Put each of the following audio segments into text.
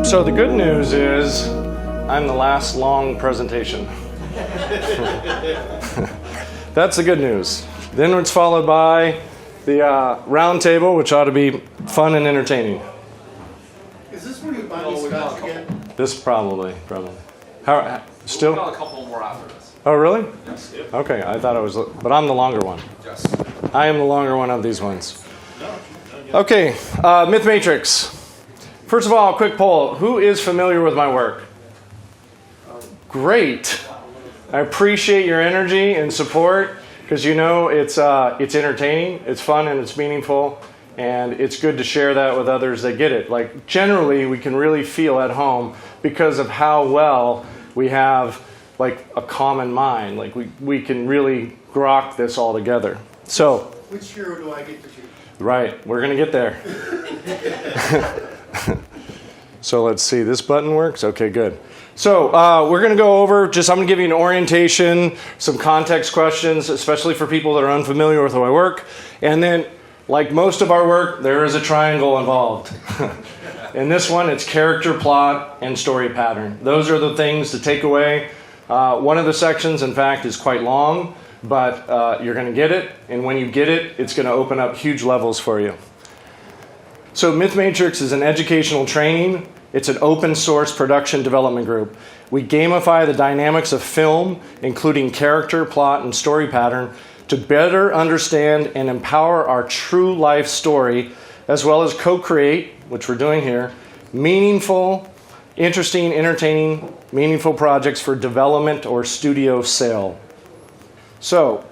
So the good news is I'm the last long presentation. That's the good news. Then it's followed by the round table, which ought to be fun and entertaining. Is this where you buy these scotch again? This probably. How, still? We've got a couple more after this. Oh, really? Yes. Okay, I thought it was, but I'm the longer one. Yes. I am the longer one of these ones. Okay, Myth Matrix. First of all, a quick poll. Who is familiar with my work? Great. I appreciate your energy and support because you know it's entertaining, it's fun, and it's meaningful. And it's good to share that with others that get it. Like generally, we can really feel at home because of how well we have like a common mind. Like we can really grok this all together. So, which hero do I get to choose? Right, we're gonna get there. So let's see, this button works? Okay, good. So we're gonna go over, I'm gonna give you an orientation, some context questions, especially for people that are unfamiliar with my work. And then, like most of our work, there is a triangle involved. In this one, it's character, plot, and story pattern. Those are the things to take away. One of the sections, in fact, is quite long, but you're going to get it. And when you get it, it's going to open up huge levels for you. So Myth Matrix is an educational training. It's an open source production development group. We gamify the dynamics of film, including character, plot, and story pattern, to better understand and empower our true life story, as well as co-create, which we're doing here, meaningful, interesting, entertaining, meaningful projects for development or studio sale. So,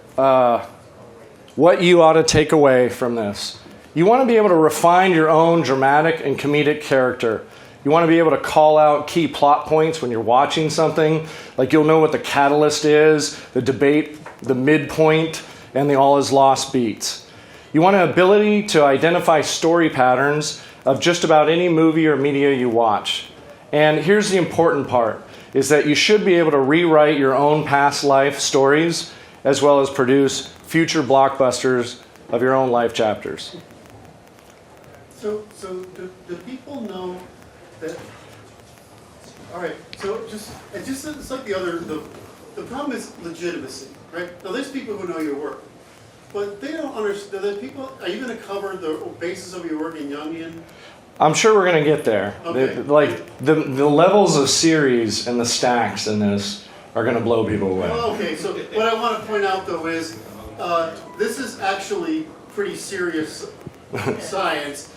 what you ought to take away from this. You want to be able to refine your own dramatic and comedic character. You want to be able to call out key plot points when you're watching something. Like you'll know what the catalyst is, the debate, the midpoint, and the all is lost beats. You want an ability to identify story patterns of just about any movie or media you watch. And here's the important part, is that you should be able to rewrite your own past life stories as well as produce future blockbusters of your own life chapters. So do people know that? All right. So it's like the other. The problem is legitimacy, right? Now there's people who know your work, but they don't understand. That people, are you going to cover the basis of your work in Jungian? I'm sure we're going to get there. Okay. The levels of series and the stacks in this are going to blow people away. Well, okay, so what I want to point out though is this is actually pretty serious science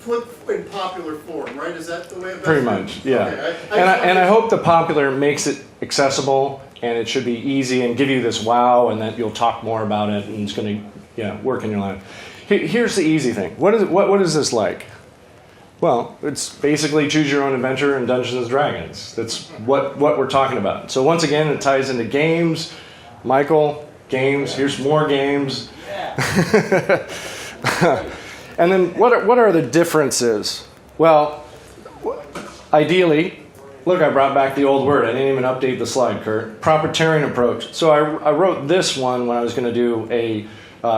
put in popular form, right? Is that the way? Pretty much, yeah. Okay, and I hope the popular makes it accessible and it should be easy and give you this wow, and that you'll talk more about it and it's going to work in your life. Here's the easy thing. What is this like? Well, it's basically choose your own adventure in Dungeons and Dragons. That's what we're talking about. So once again, it ties into games. Michael, games. Here's more games. And then what are the differences? Well, ideally, look, I brought back the old word. I didn't even update the slide, Curt. Proprietarian approach. So I wrote this one when I was going to do a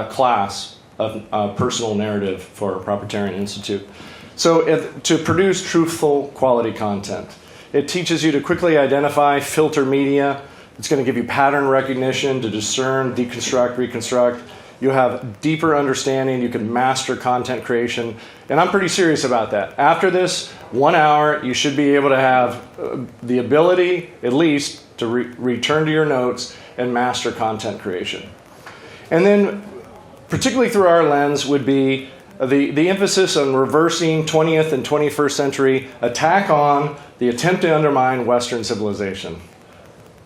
class of personal narrative for Proprietarian Institute. So to produce truthful quality content. It teaches you to quickly identify, filter media. It's going to give you pattern recognition to discern, deconstruct, reconstruct. You'll have deeper understanding. You can master content creation. And I'm pretty serious about that. After this 1 hour, you should be able to have the ability, at least, to return to your notes and master content creation. And then, particularly through our lens, would be the emphasis on reversing 20th and 21st century attack on the attempt to undermine Western civilization.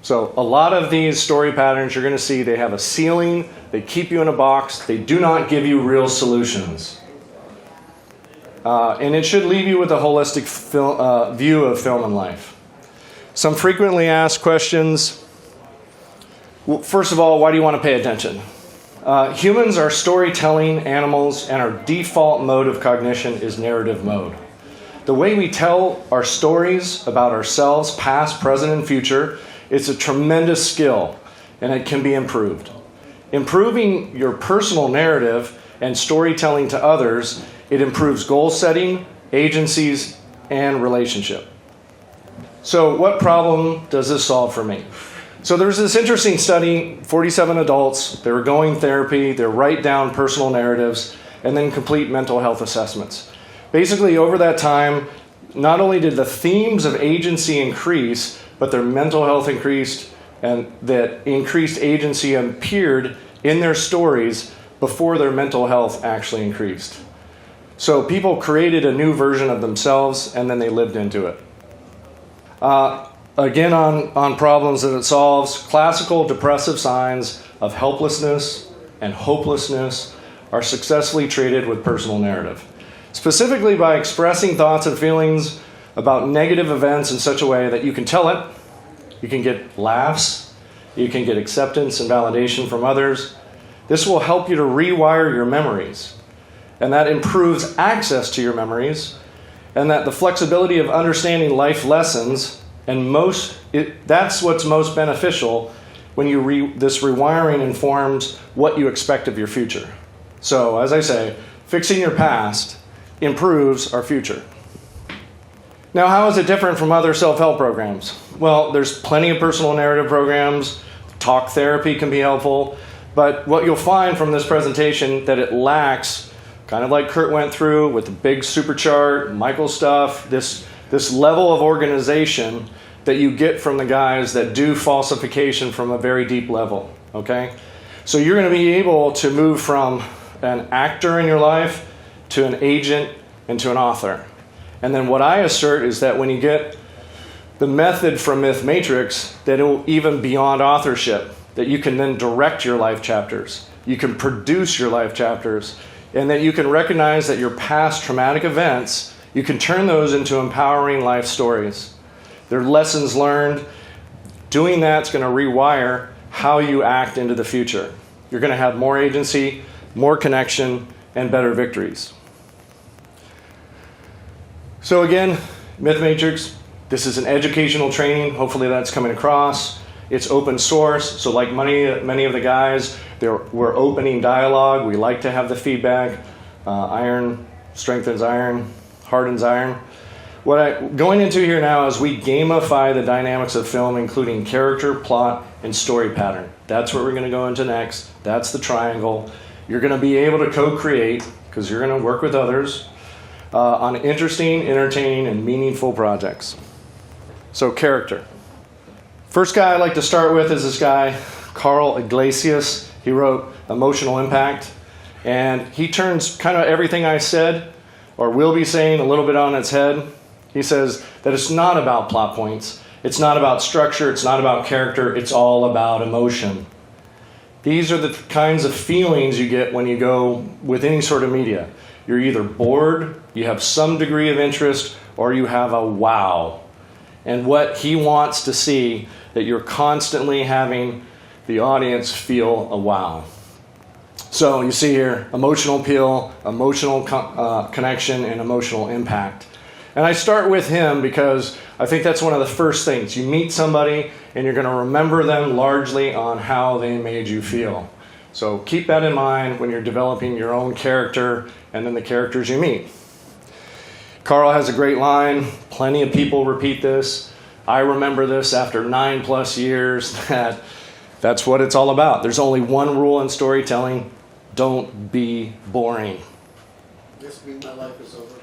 So a lot of these story patterns you're going to see, they have a ceiling, they keep you in a box, they do not give you real solutions. And it should leave you with a holistic view of film and life. Some frequently asked questions. Well, first of all, why do you want to pay attention? Humans are storytelling animals, and our default mode of cognition is narrative mode. The way we tell our stories about ourselves, past, present, and future, it's a tremendous skill, and it can be improved. Improving your personal narrative and storytelling to others, it improves goal setting, agencies, and relationship. So what problem does this solve for me? So there's this interesting study, 47 adults, they were going therapy, they write down personal narratives, and then complete mental health assessments. Basically, over that time, not only did the themes of agency increase, but their mental health increased, and that increased agency appeared in their stories before their mental health actually increased. So people created a new version of themselves, and then they lived into it. Again, on problems that it solves, classical depressive signs of helplessness and hopelessness are successfully treated with personal narrative, specifically by expressing thoughts and feelings about negative events in such a way that you can tell it, you can get laughs, you can get acceptance and validation from others. This will help you to rewire your memories, and that improves access to your memories, and that the flexibility of understanding life lessons, and that's what's most beneficial when this rewiring informs what you expect of your future. So, as I say, fixing your past improves our future. Now, how is it different from other self-help programs? Well, there's plenty of personal narrative programs. Talk therapy can be helpful. But what you'll find from this presentation that it lacks, kind of like Curt went through with the big super chart, Michael stuff, this level of organization that you get from the guys that do falsification from a very deep level, okay? So you're going to be able to move from an actor in your life to an agent and to an author. And then what I assert is that when you get the method from Myth Matrix, that it will even beyond authorship, that you can then direct your life chapters, you can produce your life chapters, and that you can recognize that your past traumatic events, you can turn those into empowering life stories. They're lessons learned. Doing that's going to rewire how you act into the future. You're going to have more agency, more connection, and better victories. So again, Myth Matrix, this is an educational training. Hopefully that's coming across. It's open source, so like many of the guys, we're opening dialogue. We like to have the feedback. Iron strengthens iron, hardens iron. What I'm going into here now is we gamify the dynamics of film, including character, plot, and story pattern. That's what we're going to go into next. That's the triangle. You're going to be able to co-create, because you're going to work with others, on interesting, entertaining, and meaningful projects. So character. First guy I'd like to start with is this guy, Carl Iglesias. He wrote Emotional Impact, and he turns kind of everything I said, or will be saying, a little bit on its head. He says that it's not about plot points, it's not about structure, it's not about character, it's all about emotion. These are the kinds of feelings you get when you go with any sort of media. You're either bored, you have some degree of interest, or you have a wow. And what he wants to see, that you're constantly having the audience feel a wow. So you see here, emotional appeal, emotional connection, and emotional impact. And I start with him because I think that's one of the first things. You meet somebody and you're going to remember them largely on how they made you feel. So keep that in mind when you're developing your own character and then the characters you meet. Carl has a great line. Plenty of people repeat this. I remember this after 9+ years. That's what it's all about. There's only one rule in storytelling. Don't be boring. This means my life is over.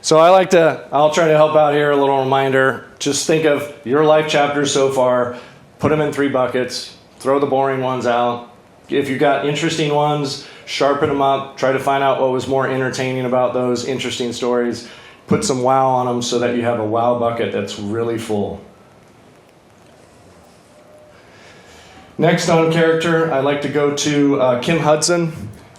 So I'll try to help out here, a little reminder. Just think of your life chapters so far, put them in 3 buckets, throw the boring ones out. If you've got interesting ones, sharpen them up, try to find out what was more entertaining about those interesting stories. Put some wow on them so that you have a wow bucket that's really full. Next on character, I like to go to Kim Hudson.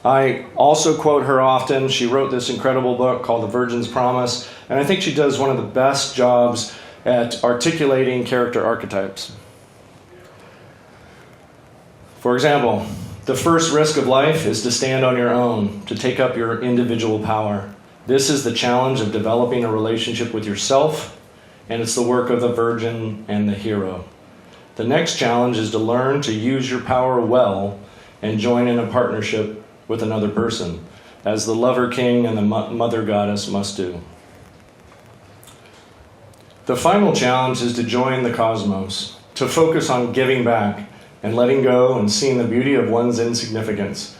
I also quote her often. She wrote this incredible book called The Virgin's Promise, and I think she does one of the best jobs at articulating character archetypes. For example, the first risk of life is to stand on your own, to take up your individual power. This is the challenge of developing a relationship with yourself, and it's the work of the virgin and the hero. The next challenge is to learn to use your power well and join in a partnership with another person. as the lover king and the mother goddess must do. The final challenge is to join the cosmos, to focus on giving back and letting go and seeing the beauty of one's insignificance.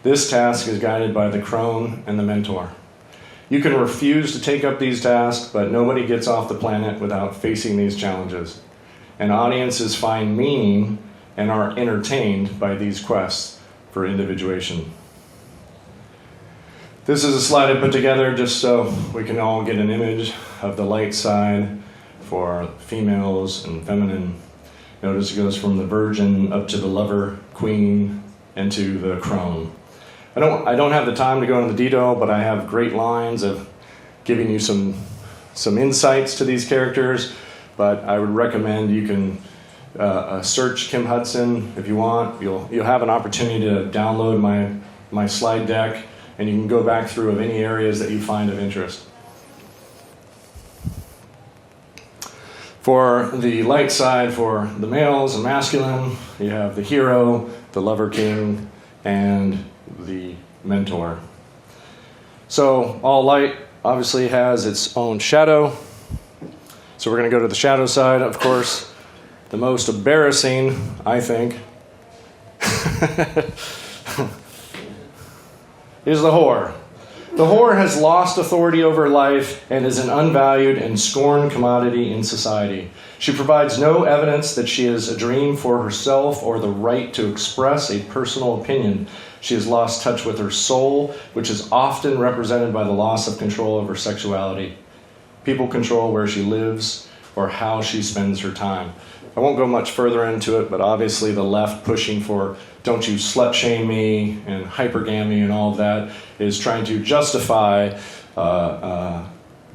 This task is guided by the crone and the mentor. You can refuse to take up these tasks, but nobody gets off the planet without facing these challenges. And audiences find meaning and are entertained by these quests for individuation. This is a slide I put together just so we can all get an image of the light side for females and feminine. Notice it goes from the virgin up to the lover, queen, and to the crone. I don't have the time to go into the detail, but I have great lines of giving you some insights to these characters. But I would recommend you can search Kim Hudson if you want. You'll have an opportunity to download my slide deck, and you can go back through of any areas that you find of interest. For the light side, for the males and masculine, you have the hero, the lover king, and the mentor. So all light obviously has its own shadow. So we're going to go to the shadow side. Of course, the most embarrassing, I think, is the whore. The whore has lost authority over life and is an unvalued and scorned commodity in society. She provides no evidence that she is a dream for herself or the right to express a personal opinion. She has lost touch with her soul, which is often represented by the loss of control over sexuality. People control where she lives or how she spends her time. I won't go much further into it, but obviously the left pushing for don't you slut shame me and hypergamy and all of that is trying to justify the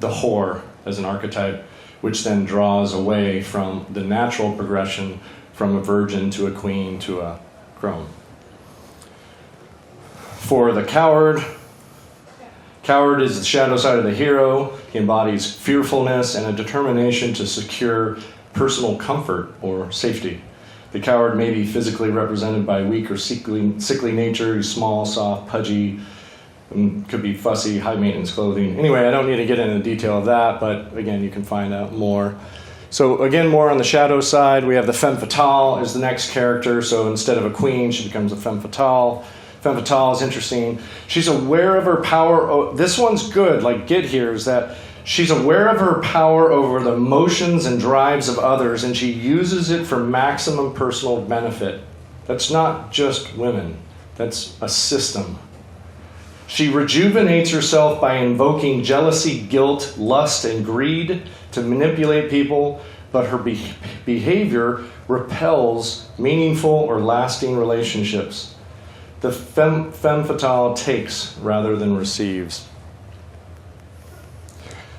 whore as an archetype, which then draws away from the natural progression from a virgin to a queen to a crone. For the coward is the shadow side of the hero. He embodies fearfulness and a determination to secure personal comfort or safety. The coward may be physically represented by weak or sickly nature. He's small, soft, pudgy, and could be fussy, high-maintenance clothing. Anyway, I don't need to get into detail of that, but again, you can find out more. So again, more on the shadow side, we have the femme fatale is the next character. So instead of a queen, she becomes a femme fatale. Femme fatale is interesting. She's aware of her power. Oh, this one's good, like get here, is that she's aware of her power over the emotions and drives of others, and she uses it for maximum personal benefit. That's not just women. That's a system. She rejuvenates herself by invoking jealousy, guilt, lust, and greed to manipulate people, but her behavior repels meaningful or lasting relationships. The femme fatale takes rather than receives.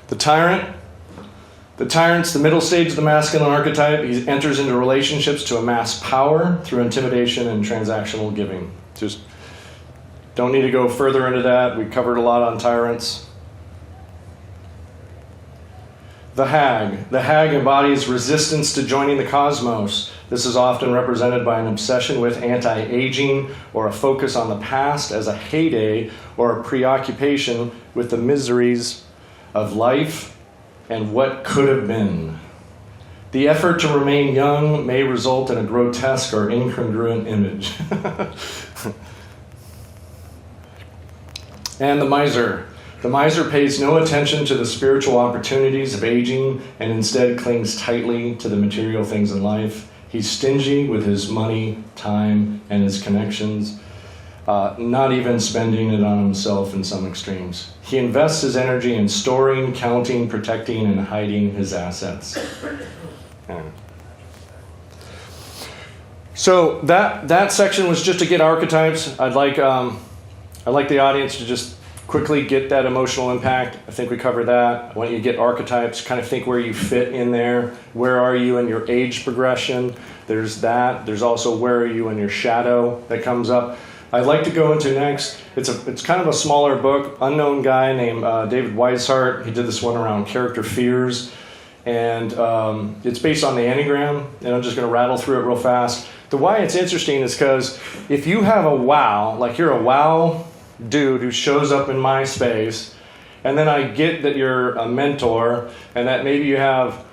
The tyrant's the middle stage of the masculine archetype. He enters into relationships to amass power through intimidation and transactional giving. Just don't need to go further into that. We covered a lot on tyrants. The hag embodies resistance to joining the cosmos. This is often represented by an obsession with anti-aging or a focus on the past as a heyday or a preoccupation with the miseries of life and what could have been. The effort to remain young may result in a grotesque or incongruent image. And the miser. The miser pays no attention to the spiritual opportunities of aging and instead clings tightly to the material things in life. He's stingy with his money, time, and his connections, not even spending it on himself in some extremes. He invests his energy in storing, counting, protecting, and hiding his assets. So that section was just to get archetypes. I'd like the audience to just quickly get that emotional impact. I think we covered that. I want you to get archetypes, kind of think where you fit in there. Where are you in your age progression? There's that. There's also where are you in your shadow that comes up. I'd like to go into next. It's kind of a smaller book. Unknown guy named David Weishart. He did this one around character fears. And it's based on the Enneagram. And I'm just going to rattle through it real fast. The why it's interesting is because if you have a wow, like you're a wow dude who shows up in my space, and then I get that you're a mentor and that maybe you have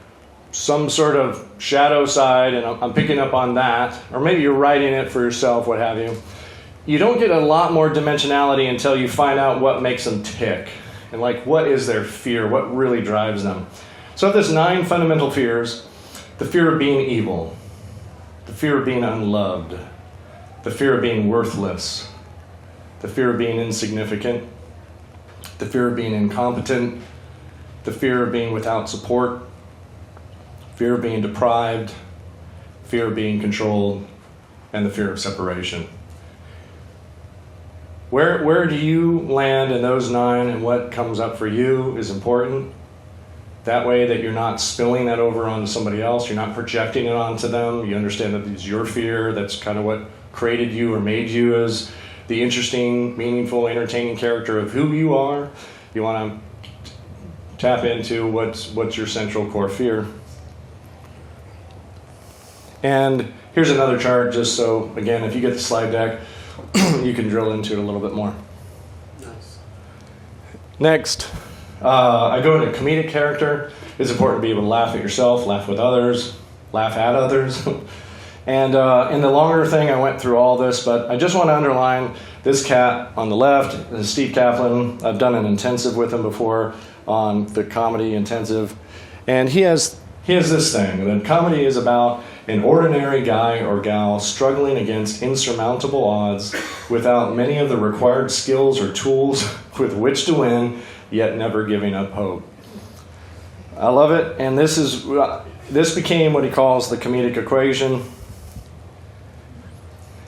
some sort of shadow side, and I'm picking up on that, or maybe you're writing it for yourself, what have you. You don't get a lot more dimensionality until you find out what makes them tick, and like what is their fear, what really drives them. So there's 9 fundamental fears: the fear of being evil, the fear of being unloved, the fear of being worthless, the fear of being insignificant, the fear of being incompetent, the fear of being without support, fear of being deprived, fear of being controlled, and the fear of separation. Where do you land in those 9, and what comes up for you is important. That way that you're not spilling that over onto somebody else, you're not projecting it onto them. You understand that it's your fear, that's kind of what created you or made you as the interesting, meaningful, entertaining character of who you are. You want to tap into what's your central core fear. And here's another chart, just so, again, if you get the slide deck, you can drill into it a little bit more. Nice. Next, I go into comedic character. It's important to be able to laugh at yourself, laugh with others, laugh at others. And in the longer thing, I went through all this, but I just want to underline this cat on the left, this is Steve Kaplan. I've done an intensive with him before on the comedy intensive. And he has this thing, that comedy is about an ordinary guy or gal struggling against insurmountable odds without many of the required skills or tools with which to win, yet never giving up hope. I love it, and this became what he calls the comedic equation.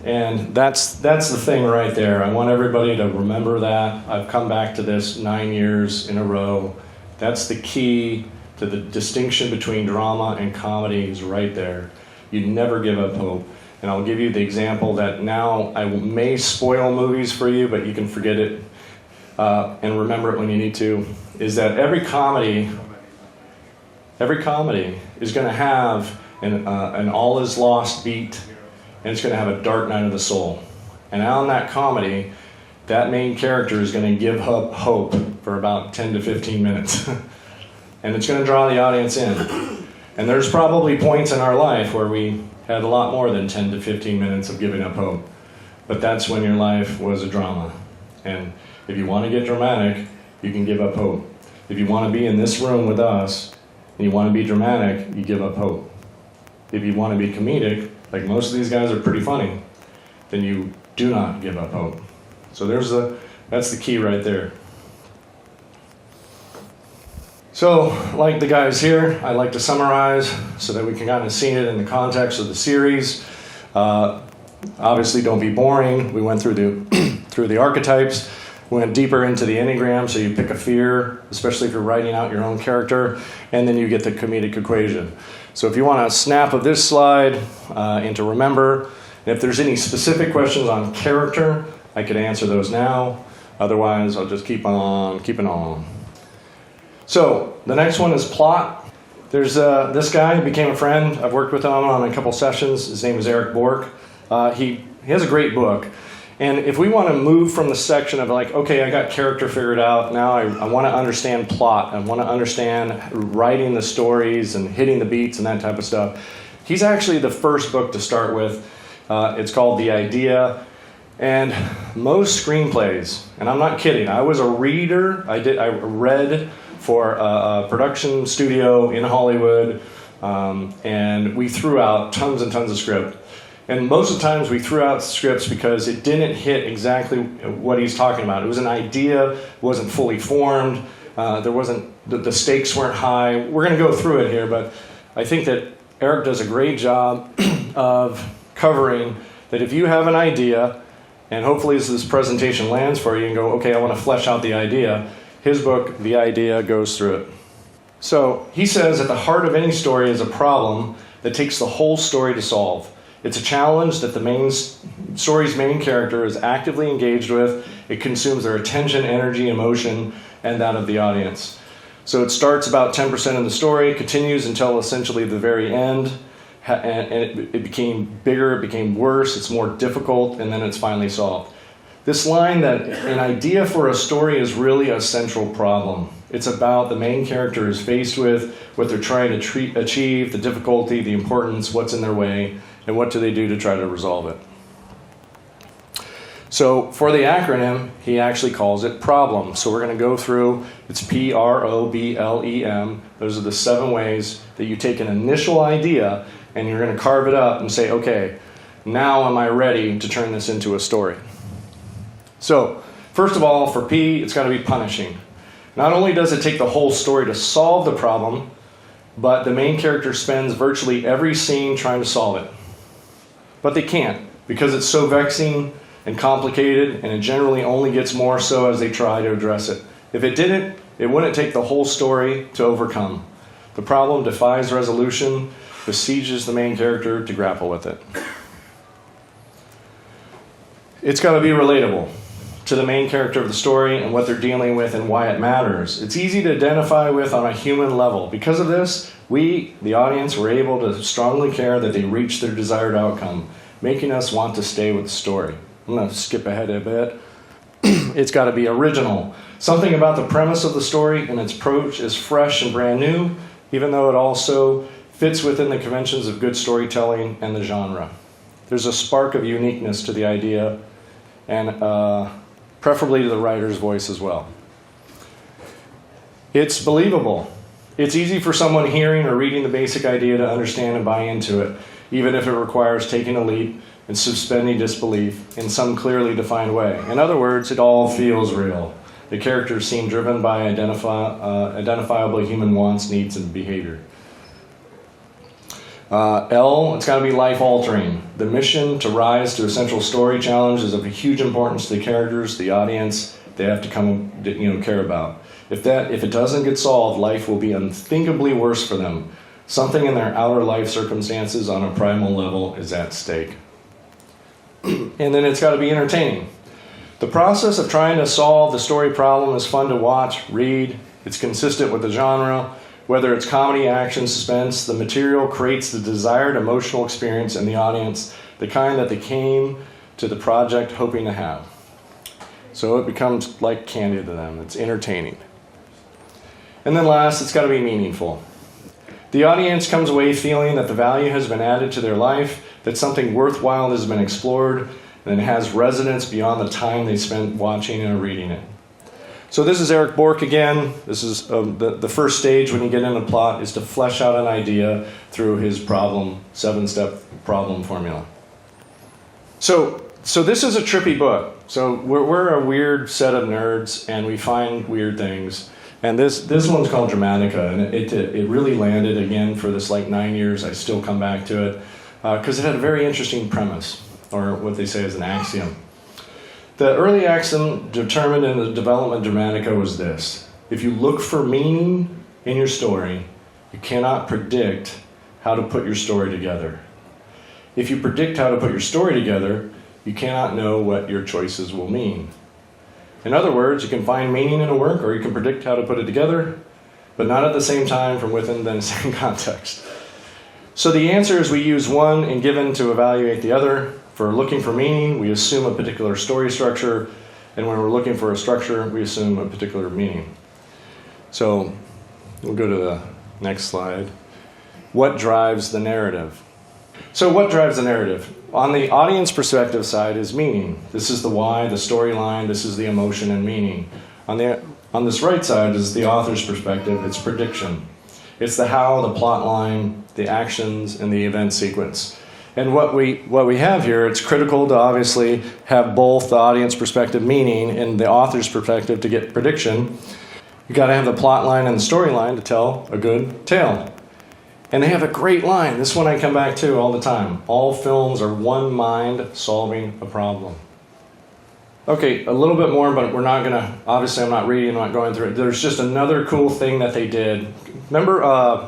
And that's the thing right there. I want everybody to remember that. I've come back to this 9 years in a row. That's the key to the distinction between drama and comedy is right there. You never give up hope. And I'll give you the example that now I may spoil movies for you, but you can forget it and remember it when you need to, is that every comedy is going to have an all is lost beat, and it's going to have a dark night of the soul. And on that comedy, that main character is going to give up hope for about 10 to 15 minutes. And it's going to draw the audience in. And there's probably points in our life where we had a lot more than 10 to 15 minutes of giving up hope. But that's when your life was a drama. And if you want to get dramatic, you can give up hope. If you want to be in this room with us, and you want to be dramatic, you give up hope. If you want to be comedic, like most of these guys are pretty funny, then you do not give up hope. So that's the key right there. So, like the guys here, I like to summarize so that we can kind of see it in the context of the series. Obviously, don't be boring. We went through the archetypes, went deeper into the Enneagram, so you pick a fear, especially if you're writing out your own character, and then you get the comedic equation. So if you want a snap of this slide and to remember, and if there's any specific questions on character, I could answer those now. Otherwise, I'll just keep on keeping on. So the next one is plot. There's this guy who became a friend. I've worked with him on a couple sessions. His name is Eric Bork. He has a great book. And if we want to move from the section of like, okay, I got character figured out, now I want to understand plot. I want to understand writing the stories and hitting the beats and that type of stuff. He's actually the first book to start with. It's called The Idea. And most screenplays, and I'm not kidding, I was a reader. I read for a production studio in Hollywood, and we threw out tons and tons of script. And most of the times we threw out scripts because it didn't hit exactly what he's talking about. It was an idea, wasn't fully formed, the stakes weren't high. We're going to go through it here, but I think that Eric does a great job of covering that if you have an idea, and hopefully as this presentation lands for you and go, okay, I want to flesh out the idea, his book, The Idea, goes through it. So he says at the heart of any story is a problem that takes the whole story to solve. It's a challenge that the story's main character is actively engaged with. It consumes their attention, energy, emotion, and that of the audience. So it starts about 10% of the story, continues until essentially the very end, and it became bigger, it became worse, it's more difficult, and then it's finally solved. this line that an idea for a story is really a central problem. It's about the main character is faced with what they're trying to achieve, the difficulty, the importance, what's in their way, and what do they do to try to resolve it. So for the acronym, he actually calls it problem. So we're going to go through, it's PROBLEM. Those are the 7 ways that you take an initial idea and you're going to carve it up and say, okay, now am I ready to turn this into a story? So first of all, for P, it's got to be punishing. Not only does it take the whole story to solve the problem, but the main character spends virtually every scene trying to solve it. But they can't, because it's so vexing and complicated, and it generally only gets more so as they try to address it. If it didn't, it wouldn't take the whole story to overcome. The problem defies resolution, besieges the main character to grapple with it. It's got to be relatable to the main character of the story and what they're dealing with and why it matters. It's easy to identify with on a human level. Because of this, we, the audience, were able to strongly care that they reach their desired outcome, making us want to stay with the story. I'm going to skip ahead a bit. It's got to be original. Something about the premise of the story and its approach is fresh and brand new, even though it also fits within the conventions of good storytelling and the genre. There's a spark of uniqueness to the idea, and preferably to the writer's voice as well. It's believable. It's easy for someone hearing or reading the basic idea to understand and buy into it, even if it requires taking a leap and suspending disbelief in some clearly defined way. In other words, it all feels real. The characters seem driven by identifiable human wants, needs, and behavior. L, it's got to be life-altering. The mission to rise to a central story challenge is of huge importance to the characters, the audience. They have to come, care about. If it doesn't get solved, life will be unthinkably worse for them. Something in their outer life circumstances on a primal level is at stake. And then it's got to be entertaining. The process of trying to solve the story problem is fun to watch, read. It's consistent with the genre. Whether it's comedy, action, suspense, the material creates the desired emotional experience in the audience, the kind that they came to the project hoping to have. So it becomes like candy to them. It's entertaining. And then last, it's got to be meaningful. The audience comes away feeling that the value has been added to their life, that something worthwhile has been explored, and it has resonance beyond the time they spent watching or reading it. So this is Eric Bork again. This is the first stage when you get into plot is to flesh out an idea through his 7-step problem formula. So this is a trippy book. So we're a weird set of nerds, and we find weird things. And this one's called Dramatica, and it really landed again for this 9 years. I still come back to it because it had a very interesting premise, or what they say is an axiom. The early axiom determined in the development of Dramatica was this: if you look for meaning in your story, you cannot predict how to put your story together. If you predict how to put your story together, you cannot know what your choices will mean. In other words, you can find meaning in a work, or you can predict how to put it together, but not at the same time from within the same context. So the answer is we use one and given to evaluate the other. For looking for meaning, we assume a particular story structure, and when we're looking for a structure, we assume a particular meaning. So we'll go to the next slide. What drives the narrative? So what drives the narrative? On the audience perspective side is meaning. This is the why, the storyline, this is the emotion and meaning. On this right side is the author's perspective, it's prediction. It's the how, the plot line, the actions, and the event sequence. And what we have here, it's critical to obviously have both the audience perspective, meaning, and the author's perspective to get prediction. You got to have the plot line and the storyline to tell a good tale. And they have a great line. This one I come back to all the time. All films are one mind solving a problem. Okay, a little bit more, but we're not going to, obviously I'm not reading, I'm not going through it. There's just another cool thing that they did. Remember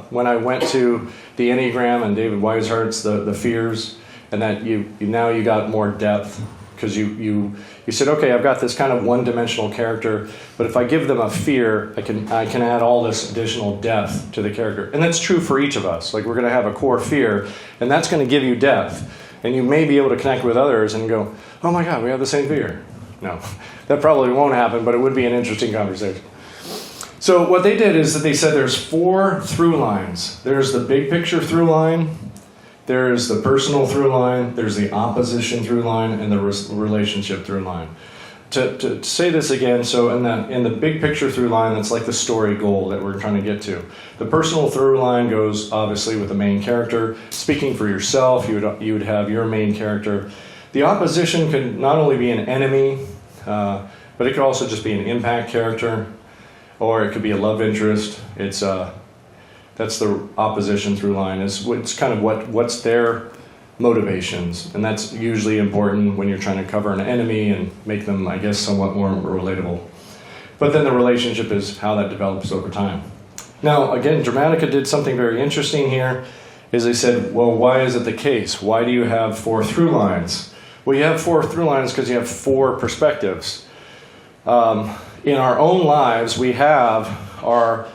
when I went to the Enneagram and David Weishart's the fears, and that you got more depth because you said, okay, I've got this kind of one-dimensional character, but if I give them a fear, I can add all this additional depth to the character. And that's true for each of us. Like, we're going to have a core fear, and that's going to give you depth. And you may be able to connect with others and go, oh my God, we have the same fear. No, that probably won't happen, but it would be an interesting conversation. So what they did is that they said there's 4 through lines. There's the big picture through line, there's the personal through line, there's the opposition through line, and the relationship through line. To say this again, so in the big picture through line, that's like the story goal that we're trying to get to. The personal through line goes obviously with the main character. Speaking for yourself, you would have your main character. The opposition could not only be an enemy, but it could also just be an impact character, or it could be a love interest. It's that's the opposition through line. It's kind of what's their motivations, and that's usually important when you're trying to cover an enemy and make them, I guess, somewhat more relatable. But then the relationship is how that develops over time. Now, again, Dramatica did something very interesting here, is they said, well, why is it the case? Why do you have 4 through lines? Well, you have 4 through lines because you have 4 perspectives. In our own lives, we have our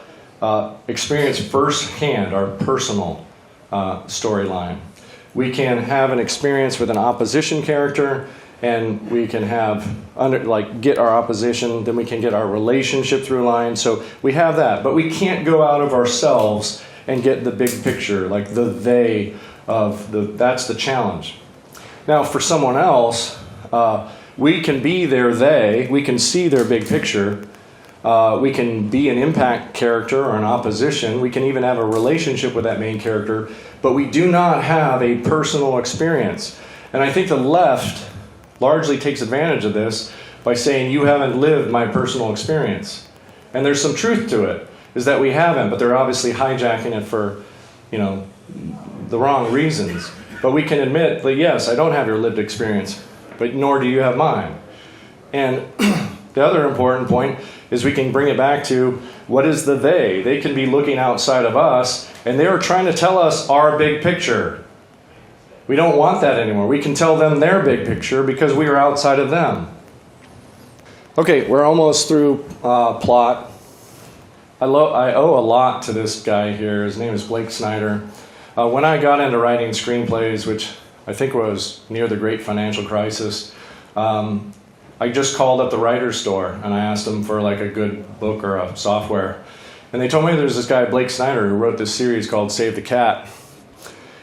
experience firsthand, our personal storyline. We can have an experience with an opposition character, and we can have get our opposition, then we can get our relationship through line. So we have that, but we can't go out of ourselves and get the big picture, like the they of that's the challenge. Now for someone else, we can be their they, we can see their big picture, we can be an impact character or an opposition, we can even have a relationship with that main character, but we do not have a personal experience. And I think the left largely takes advantage of this by saying, you haven't lived my personal experience. And there's some truth to it, is that we haven't, but they're obviously hijacking it for, the wrong reasons. But we can admit that, yes, I don't have your lived experience, but nor do you have mine. And the other important point is we can bring it back to, what is the they? They can be looking outside of us, and they're trying to tell us our big picture. We don't want that anymore. We can tell them their big picture because we are outside of them. Okay, we're almost through plot. I owe a lot to this guy here. His name is Blake Snyder. When I got into writing screenplays, which I think was near the great financial crisis, I just called up the writer's store and I asked them for like a good book or a software. And they told me there's this guy, Blake Snyder, who wrote this series called Save the Cat.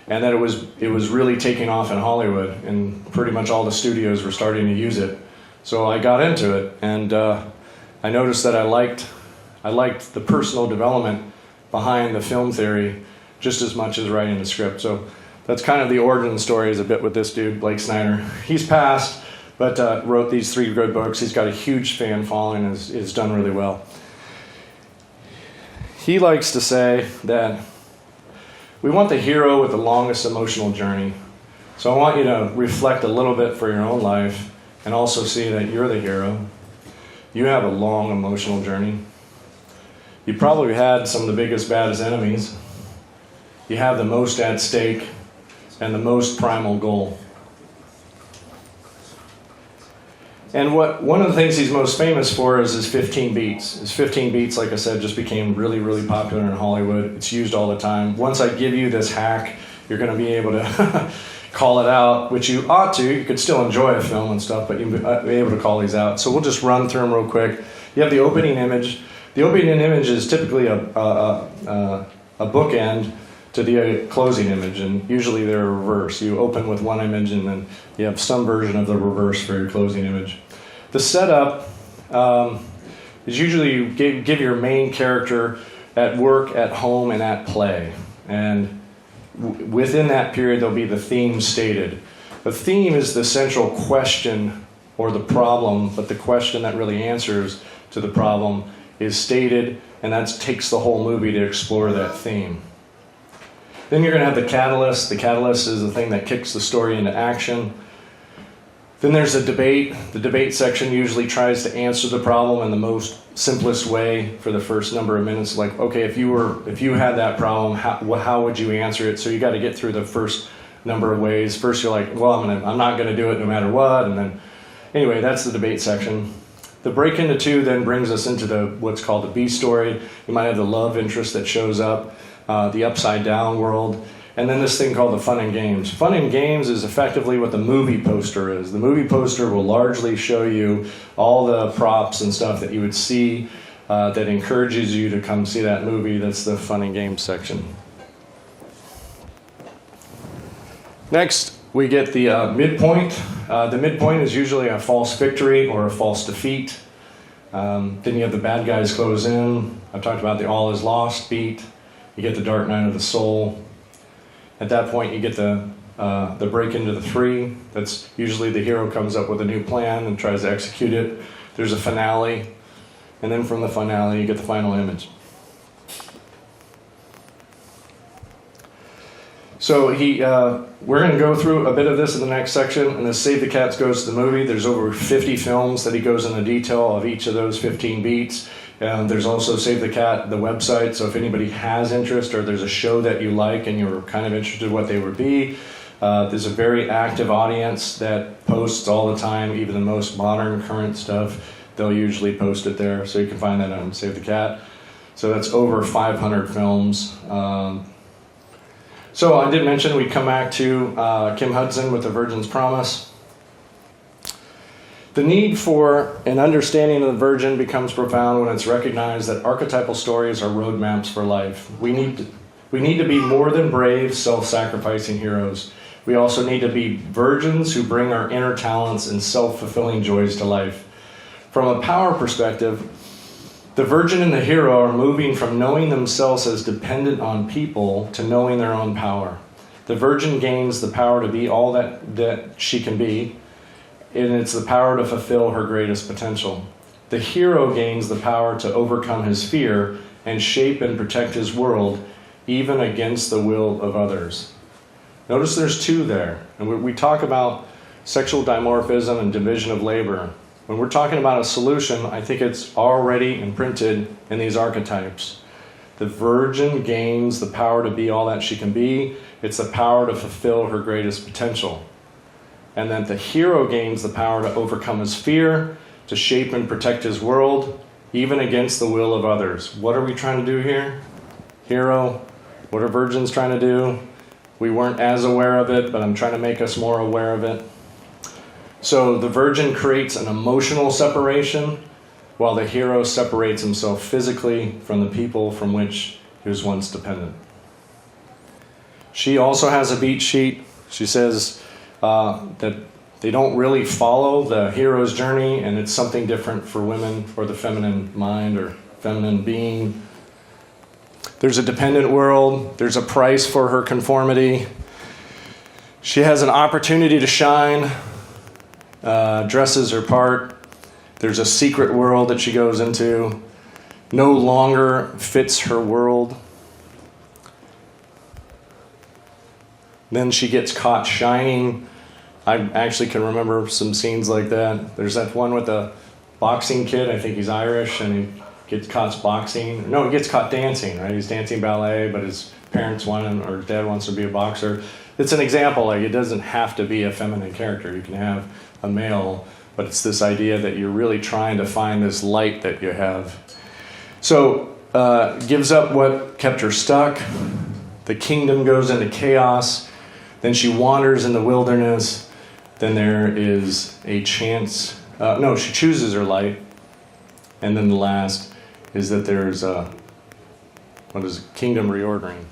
And that it was really taking off in Hollywood, and pretty much all the studios were starting to use it. So I got into it, and I noticed that I liked the personal development behind the film theory just as much as writing the script. So that's kind of the origin story, is a bit with this dude, Blake Snyder. He's passed, but wrote these 3 good books. He's got a huge fan following and is done really well. He likes to say that we want the hero with the longest emotional journey. So I want you to reflect a little bit for your own life and also see that you're the hero. You have a long emotional journey. You probably had some of the biggest, baddest enemies. You have the most at stake and the most primal goal. And one of the things he's most famous for is his 15 beats. His 15 beats, like I said, just became really, really popular in Hollywood. It's used all the time. Once I give you this hack, you're going to be able to call it out, which you ought to. You could still enjoy a film and stuff, but you'll be able to call these out. So we'll just run through them real quick. You have the opening image. The opening image is typically a bookend to the closing image, and usually they're reverse. You open with one image and then you have some version of the reverse for your closing image. The setup is usually you give your main character at work, at home, and at play. And within that period there'll be the theme stated. The theme is the central question or the problem, but the question that really answers to the problem is stated, and that takes the whole movie to explore that theme. Then you're going to have the catalyst. The catalyst is the thing that kicks the story into action. Then there's a debate. The debate section usually tries to answer the problem in the most simplest way for the first number of minutes. Like, okay, if you had that problem, how would you answer it? So you got to get through the first number of ways. First, you're like, well, I'm not going to do it no matter what. And then, anyway, that's the debate section. The break into 2 then brings us into what's called the B story. You might have the love interest that shows up. The upside down world, and then this thing called the fun and games. Fun and games is effectively what the movie poster is. The movie poster will largely show you all the props and stuff that you would see that encourages you to come see that movie. That's the fun and games section. Next, we get the midpoint. The midpoint is usually a false victory or a false defeat. Then you have the bad guys close in. I've talked about the all is lost beat. You get the dark night of the soul. At that point, you get the break into the three. That's usually the hero comes up with a new plan and tries to execute it. There's a finale. And then from the finale, you get the final image. So we're going to go through a bit of this in the next section, and this Save the Cats goes to the movie. There's over 50 films that he goes into detail of each of those 15 beats. There's also Save the Cat, the website, so if anybody has interest or there's a show that you like and you're kind of interested in what they would be, there's a very active audience that posts all the time, even the most modern, current stuff. They'll usually post it there, so you can find that on Save the Cat. So that's over 500 films. So I did mention we'd come back to Kim Hudson with The Virgin's Promise. The need for an understanding of the Virgin becomes profound when it's recognized that archetypal stories are roadmaps for life. We need to be more than brave, self-sacrificing heroes. We also need to be virgins who bring our inner talents and self-fulfilling joys to life. From a power perspective, the virgin and the hero are moving from knowing themselves as dependent on people to knowing their own power. The virgin gains the power to be all that she can be, and it's the power to fulfill her greatest potential. The hero gains the power to overcome his fear and shape and protect his world, even against the will of others. Notice there's two there, and we talk about sexual dimorphism and division of labor. When we're talking about a solution, I think it's already imprinted in these archetypes. The virgin gains the power to be all that she can be. It's the power to fulfill her greatest potential. And then the hero gains the power to overcome his fear, to shape and protect his world, even against the will of others. What are we trying to do here? Hero, what are virgins trying to do? We weren't as aware of it, but I'm trying to make us more aware of it. So the virgin creates an emotional separation, while the hero separates himself physically from the people from which he was once dependent. She also has a beat sheet. She says that they don't really follow the hero's journey, and it's something different for women or the feminine mind or feminine being. There's a dependent world. There's a price for her conformity. She has an opportunity to shine. Dresses her part. There's a secret world that she goes into. No longer fits her world. Then she gets caught shining. I actually can remember some scenes like that. There's that one with the boxing kid. I think he's Irish, and he gets caught boxing. No, he gets caught dancing, right? He's dancing ballet, but his parents want him, or dad wants to be a boxer. It's an example. Like, it doesn't have to be a feminine character. You can have a male, but it's this idea that you're really trying to find this light that you have. So, gives up what kept her stuck. The kingdom goes into chaos. Then she wanders in the wilderness. Then there is a chance. She chooses her light. And then the last is that there's kingdom reordering.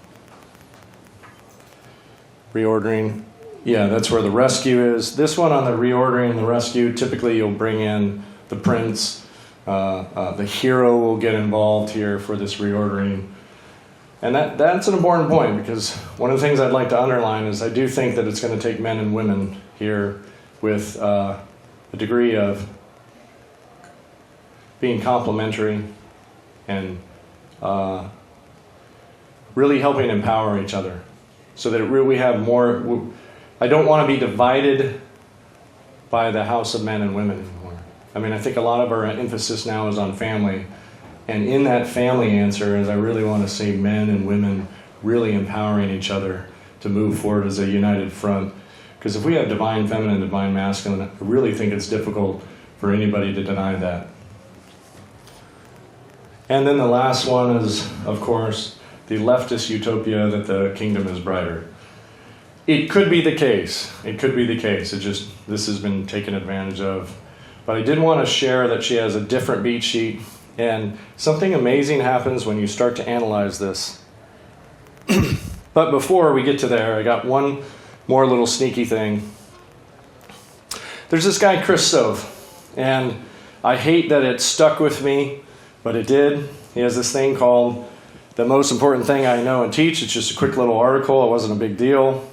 Reordering. Yeah, that's where the rescue is. This one on the reordering and the rescue, typically you'll bring in the prince. The hero will get involved here for this reordering. And that's an important point, because one of the things I'd like to underline is I do think that it's going to take men and women here with a degree of being complementary and really helping empower each other so that we have more. I don't want to be divided by the house of men and women anymore. I mean, I think a lot of our emphasis now is on family. And in that family answer is I really want to see men and women really empowering each other to move forward as a united front. Because if we have divine feminine, divine masculine, I really think it's difficult for anybody to deny that. And then the last one is, of course, the leftist utopia that the kingdom is brighter. It could be the case. It could be the case. This has been taken advantage of. But I did want to share that she has a different beat sheet, and something amazing happens when you start to analyze this. But before we get to there, I got one more little sneaky thing. There's this guy, Chris Stove, and I hate that it stuck with me, but it did. He has this thing called The Most Important Thing I Know and Teach. It's just a quick little article. It wasn't a big deal.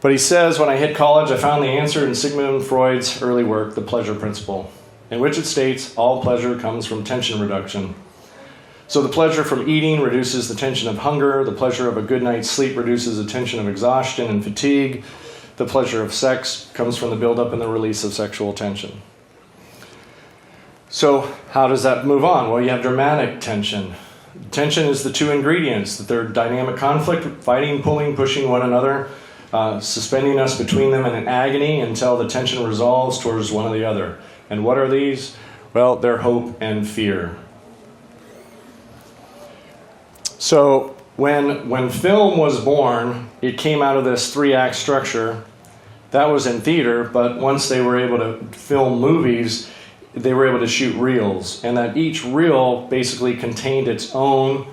But he says, when I hit college, I found the answer in Sigmund Freud's early work, The Pleasure Principle, in which it states all pleasure comes from tension reduction. So the pleasure from eating reduces the tension of hunger. The pleasure of a good night's sleep reduces the tension of exhaustion and fatigue. The pleasure of sex comes from the buildup and the release of sexual tension. So how does that move on? Well, you have dramatic tension. Tension is the two ingredients, that they're dynamic conflict, fighting, pulling, pushing one another, suspending us between them in an agony until the tension resolves towards one or the other. And what are these? Well, they're hope and fear. So when film was born, it came out of this 3-act structure. That was in theater, but once they were able to film movies, they were able to shoot reels. And that each reel basically contained its own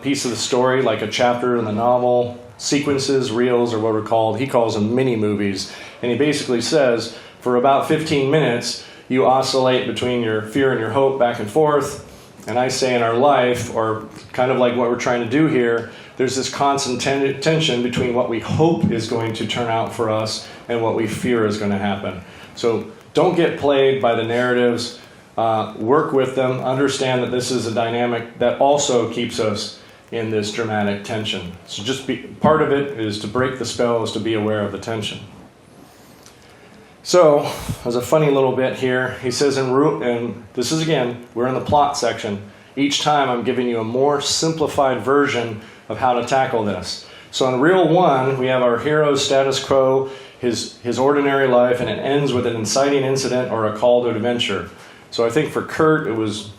piece of the story, like a chapter in the novel. Sequences, reels, or what he calls them mini movies. And he basically says, for about 15 minutes, you oscillate between your fear and your hope back and forth. And I say in our life, or kind of like what we're trying to do here, there's this constant tension between what we hope is going to turn out for us and what we fear is going to happen. So don't get plagued by the narratives. Work with them. Understand that this is a dynamic that also keeps us in this dramatic tension. So part of it is to break the spell, is to be aware of the tension. So, there's a funny little bit here. He says and this is again, we're in the plot section. Each time I'm giving you a more simplified version of how to tackle this. So in reel 1, we have our hero's status quo, his ordinary life, and it ends with an inciting incident or a call to adventure. So I think for Curt, it was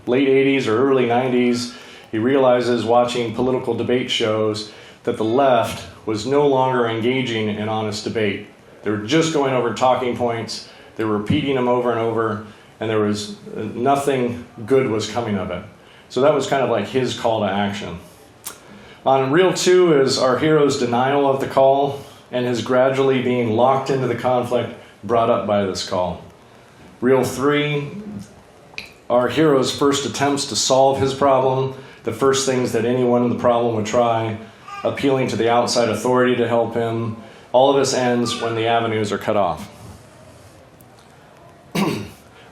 late 80s or early 90s. He realizes watching political debate shows that the left was no longer engaging in honest debate. They were just going over talking points, they were repeating them over and over, and there was nothing good was coming of it. So that was kind of like his call to action. On reel 2 is our hero's denial of the call and his gradually being locked into the conflict brought up by this call. Reel 3, our hero's first attempts to solve his problem, the first things that anyone in the problem would try, appealing to the outside authority to help him. All of this ends when the avenues are cut off.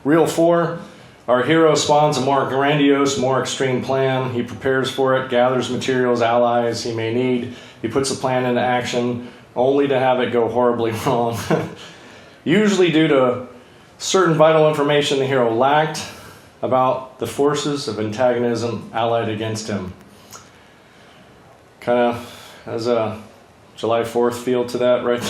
Reel 4, our hero spawns a more grandiose, more extreme plan. He prepares for it, gathers materials, allies he may need. He puts the plan into action, only to have it go horribly wrong. Usually due to certain vital information the hero lacked about the forces of antagonism allied against him. Kind of has a July 4th feel to that right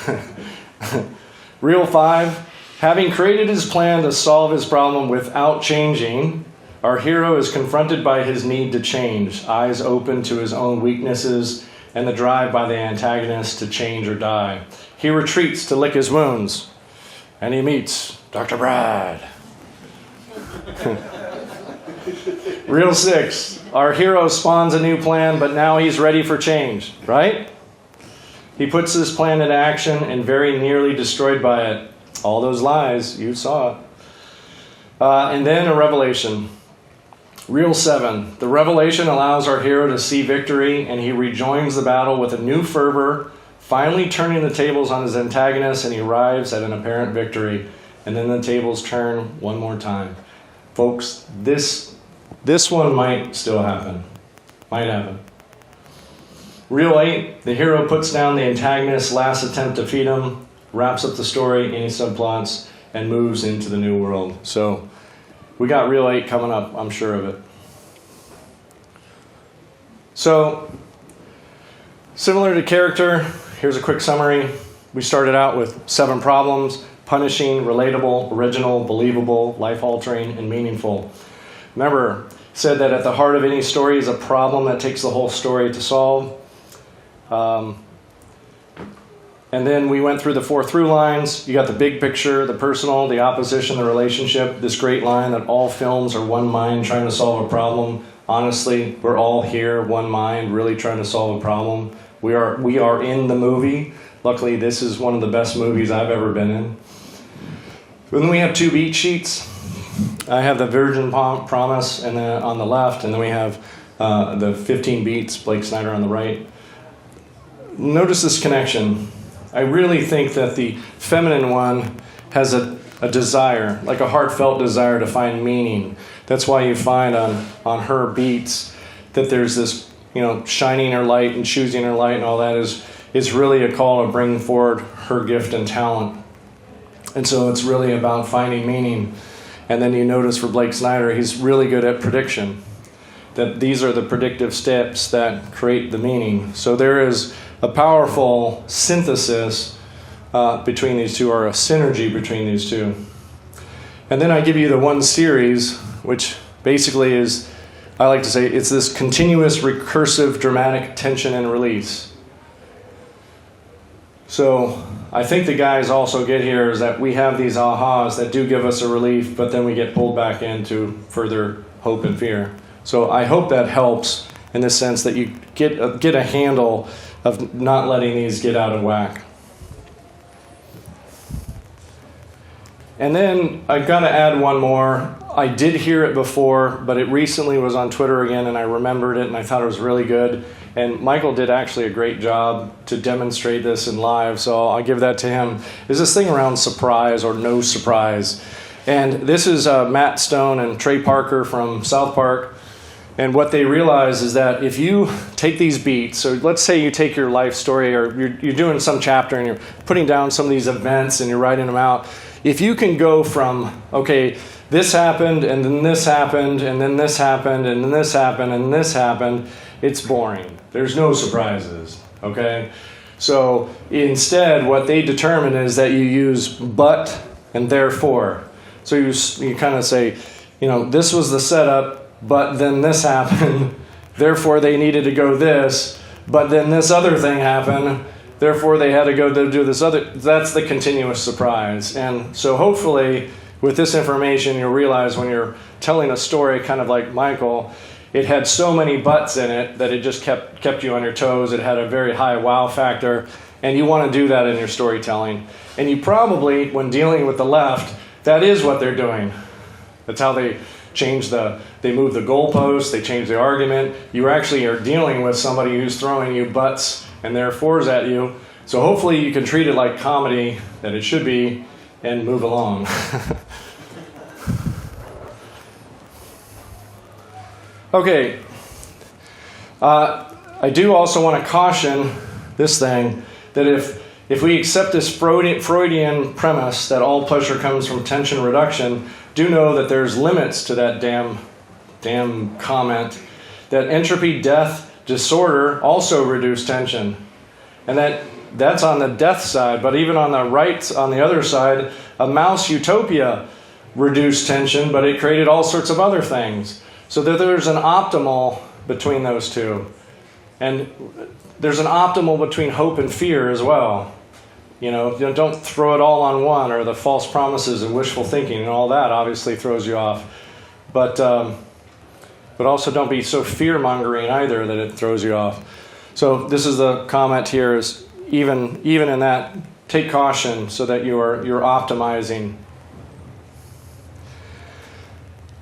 there. Reel 5, having created his plan to solve his problem without changing, our hero is confronted by his need to change, eyes open to his own weaknesses and the drive by the antagonist to change or die. He retreats to lick his wounds, and he meets Dr. Brad. Reel 6, our hero spawns a new plan, but now he's ready for change, right? He puts this plan into action and very nearly destroyed by it. All those lies, you saw it. And then a revelation. Reel 7, the revelation allows our hero to see victory, and he rejoins the battle with a new fervor, finally turning the tables on his antagonist, and he arrives at an apparent victory. And then the tables turn one more time. Folks, this one might still happen. Might happen. Reel 8, the hero puts down the antagonist's last attempt to defeat him, wraps up the story, any subplots, and moves into the new world. So we got reel 8 coming up, I'm sure of it. So, similar to character, here's a quick summary. We started out with 7 problems: punishing, relatable, original, believable, life-altering, and meaningful. Remember, said that at the heart of any story is a problem that takes the whole story to solve. And then we went through the 4 through lines. You got the big picture, the personal, the opposition, the relationship. This great line that all films are one mind trying to solve a problem. Honestly, we're all here, one mind, really trying to solve a problem. We are in the movie. Luckily, this is one of the best movies I've ever been in. Then we have 2 beat sheets. I have the Virgin Promise and then on the left, and then we have the 15 beats, Blake Snyder on the right. Notice this connection. I really think that the feminine one has a desire, like a heartfelt desire to find meaning. That's why you find on her beats that there's this, shining her light and choosing her light and all that is really a call to bring forward her gift and talent. And so it's really about finding meaning. And then you notice for Blake Snyder, he's really good at prediction. That these are the predictive steps that create the meaning. So there is a powerful synthesis between these two, or a synergy between these two. And then I give you the one series, which basically is, I like to say, it's this continuous, recursive, dramatic tension and release. So I think the guys also get here is that we have these ahas that do give us a relief, but then we get pulled back into further hope and fear. So I hope that helps in the sense that you get a handle of not letting these get out of whack. And then I've got to add one more. I did hear it before, but it recently was on Twitter again, and I remembered it, and I thought it was really good. And Michael did actually a great job to demonstrate this in live, so I'll give that to him. Is this thing around surprise or no surprise? And this is Matt Stone and Trey Parker from South Park. And what they realize is that if you take these beats, so let's say you take your life story, or you're doing some chapter and you're putting down some of these events and you're writing them out. If you can go from, okay, this happened, and then this happened, and then this happened, and then this happened, and this happened, it's boring. There's no surprises, okay? So instead, what they determine is that you use but and therefore. So you kind of say, this was the setup, but then this happened, therefore they needed to go this, but then this other thing happened, therefore they had to go to do this other. That's the continuous surprise. And so hopefully with this information you'll realize when you're telling a story kind of like Michael, it had so many buts in it that it just kept you on your toes. It had a very high wow factor, and you want to do that in your storytelling. And you probably, when dealing with the left, that is what they're doing. That's how they move the goalposts, they change the argument. You actually are dealing with somebody who's throwing you butts and therefores at you. So hopefully you can treat it like comedy, that it should be, and move along. Okay. I do also want to caution this thing, that if we accept this Freudian premise that all pleasure comes from tension reduction, do know that there's limits to that damn comment, that entropy, death, disorder also reduce tension. And that's on the death side, but even on the right, on the other side, a mouse utopia reduced tension, but it created all sorts of other things. So that there's an optimal between those two. And there's an optimal between hope and fear as well. Don't throw it all on one, or the false promises and wishful thinking and all that obviously throws you off. But also don't be so fear-mongering either that it throws you off. So this is the comment here, is even in that, take caution so that you're optimizing.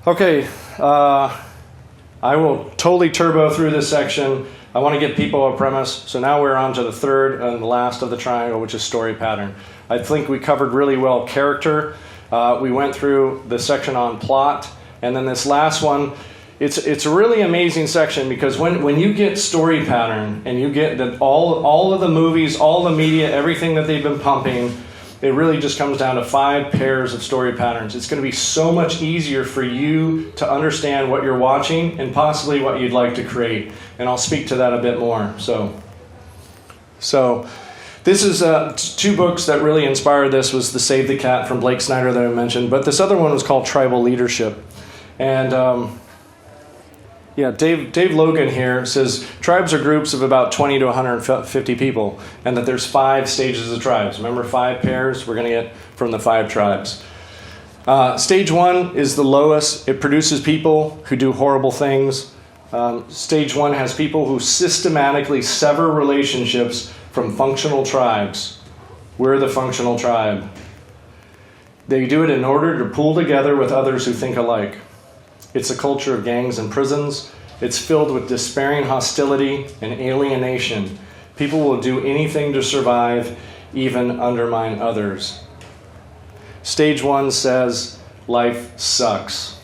Okay, I will totally turbo through this section. I want to give people a premise. So now we're on to the third and last of the triangle, which is story pattern. I think we covered really well character. We went through the section on plot. And then this last one, it's a really amazing section, because when you get story pattern and you get that all of the movies, all the media, everything that they've been pumping, it really just comes down to 5 pairs of story patterns. It's going to be so much easier for you to understand what you're watching and possibly what you'd like to create. And I'll speak to that a bit more. So this is 2 books that really inspired this. Was The Save the Cat from Blake Snyder that I mentioned, but this other one was called Tribal Leadership. And Yeah, Dave Logan here says tribes are groups of about 20 to 150 people, and that there's 5 stages of tribes. Remember 5 pairs? We're going to get from the 5 tribes. Stage 1 is the lowest. It produces people who do horrible things. Stage 1 has people who systematically sever relationships from functional tribes. We're the functional tribe. They do it in order to pool together with others who think alike. It's a culture of gangs and prisons. It's filled with despairing hostility and alienation. People will do anything to survive, even undermine others. Stage 1 says, life sucks.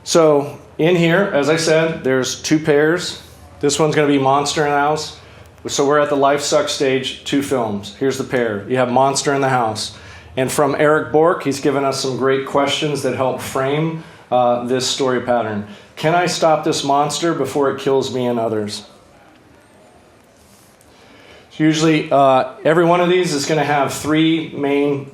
So in here, as I said, there's 2 pairs. This one's going to be Monster in the House. So we're at the life sucks stage, 2 films. Here's the pair. You have Monster in the House. And from Eric Bork, he's given us some great questions that help frame this story pattern. Can I stop this monster before it kills me and others? So usually, every one of these is going to have 3 main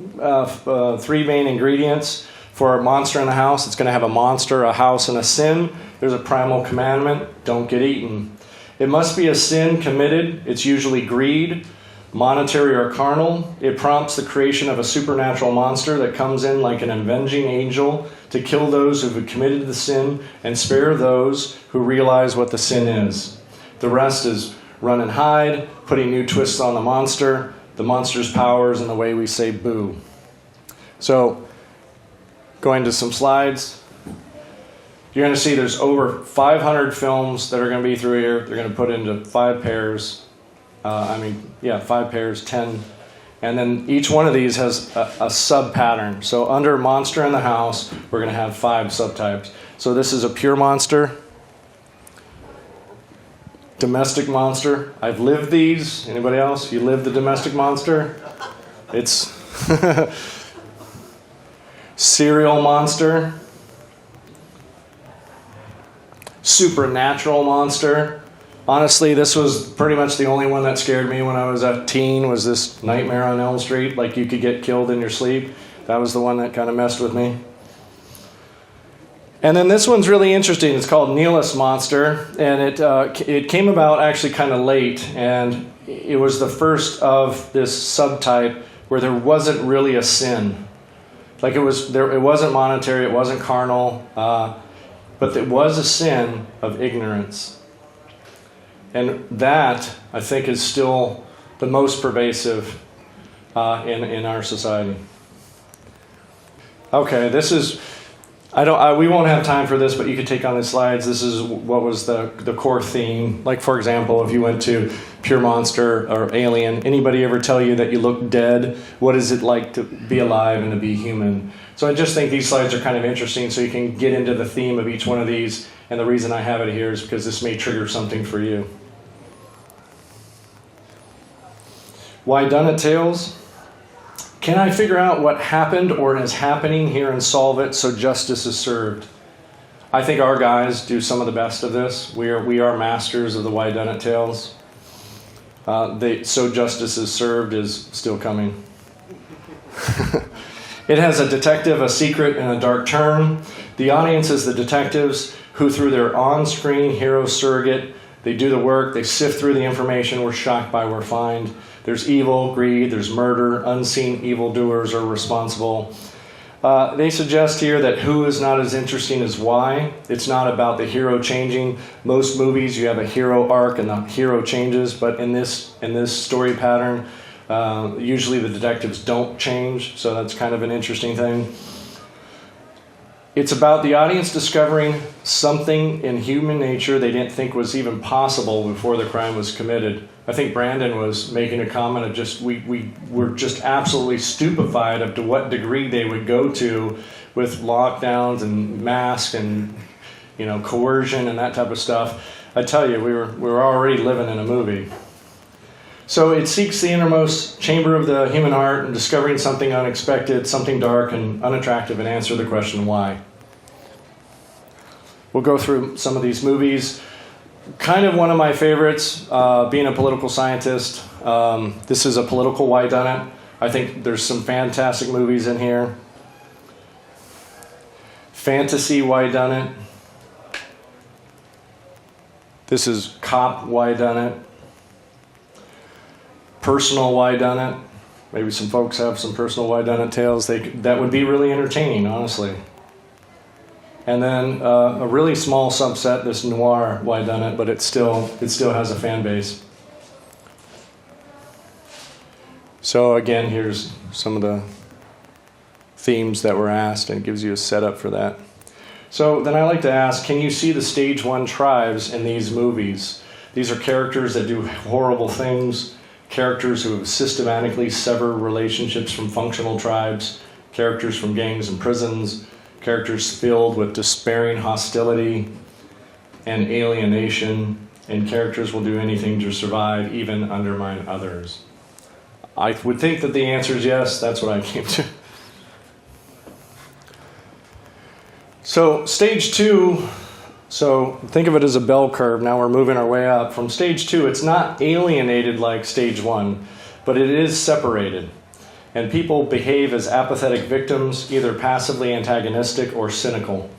ingredients. For a monster in the house, it's going to have a monster, a house, and a sin. There's a primal commandment: don't get eaten. It must be a sin committed. It's usually greed, monetary or carnal. It prompts the creation of a supernatural monster that comes in like an avenging angel to kill those who have committed the sin and spare those who realize what the sin is. The rest is run and hide, putting new twists on the monster's powers, and the way we say boo. So, going to some slides. You're going to see there's over 500 films that are going to be through here. They're going to put into 5 pairs. 5 pairs, 10. And then each one of these has a sub-pattern. So under Monster in the House, we're going to have 5 subtypes. So this is a pure monster. Domestic monster. I've lived these. Anybody else? You lived the domestic monster? It's serial monster. Supernatural monster. Honestly, this was pretty much the only one that scared me when I was a teen, was this Nightmare on Elm Street, like you could get killed in your sleep. That was the one that kind of messed with me. And then this one's really interesting. It's called Nihilist Monster, and it came about actually kind of late, and it was the first of this subtype where there wasn't really a sin. Like it wasn't monetary, it wasn't carnal, but it was a sin of ignorance. And that, I think, is still the most pervasive in our society. Okay, this is, we won't have time for this, but you could take on the slides. This is what was the core theme. Like, for example, if you went to Pure Monster or Alien, anybody ever tell you that you look dead? What is it like to be alive and to be human? So I just think these slides are kind of interesting so you can get into the theme of each one of these. And the reason I have it here is because this may trigger something for you. Why done it tales? Can I figure out what happened or is happening here and solve it so justice is served? I think our guys do some of the best of this. We are masters of the why done it tales. So justice is served is still coming. It has a detective, a secret, and a dark turn. The audience is the detectives who, through their on-screen hero surrogate, they do the work, they sift through the information we're shocked by, we're fined. There's evil, greed, there's murder, unseen evildoers are responsible. They suggest here that who is not as interesting as why. It's not about the hero changing. Most movies, you have a hero arc and the hero changes, but in this story pattern, usually the detectives don't change, so that's kind of an interesting thing. It's about the audience discovering something in human nature they didn't think was even possible before the crime was committed. I think Brandon was making a comment of just, we were just absolutely stupefied up to what degree they would go to with lockdowns and masks and, coercion and that type of stuff. I tell you, we were already living in a movie. So it seeks the innermost chamber of the human heart and discovering something unexpected, something dark and unattractive, and answer the question why. We'll go through some of these movies. Kind of one of my favorites, being a political scientist. This is a political why done it. I think there's some fantastic movies in here. Fantasy why done it. This is cop, why done it? Personal, why done it? Maybe some folks have some personal why done it tales. That would be really entertaining, honestly. And then a really small subset, this noir, why done it? But it still has a fan base. So again, here's some of the themes that were asked, and it gives you a setup for that. So then I like to ask, can you see the stage 1 tribes in these movies? These are characters that do horrible things, characters who have systematically severed relationships from functional tribes, characters from gangs and prisons, characters filled with despairing hostility and alienation, and characters will do anything to survive, even undermine others. I would think that the answer is yes. That's what I came to. So stage 2, so think of it as a bell curve. Now we're moving our way up. From stage 2, it's not alienated like stage 1, but it is separated. And people behave as apathetic victims, either passively antagonistic or cynical.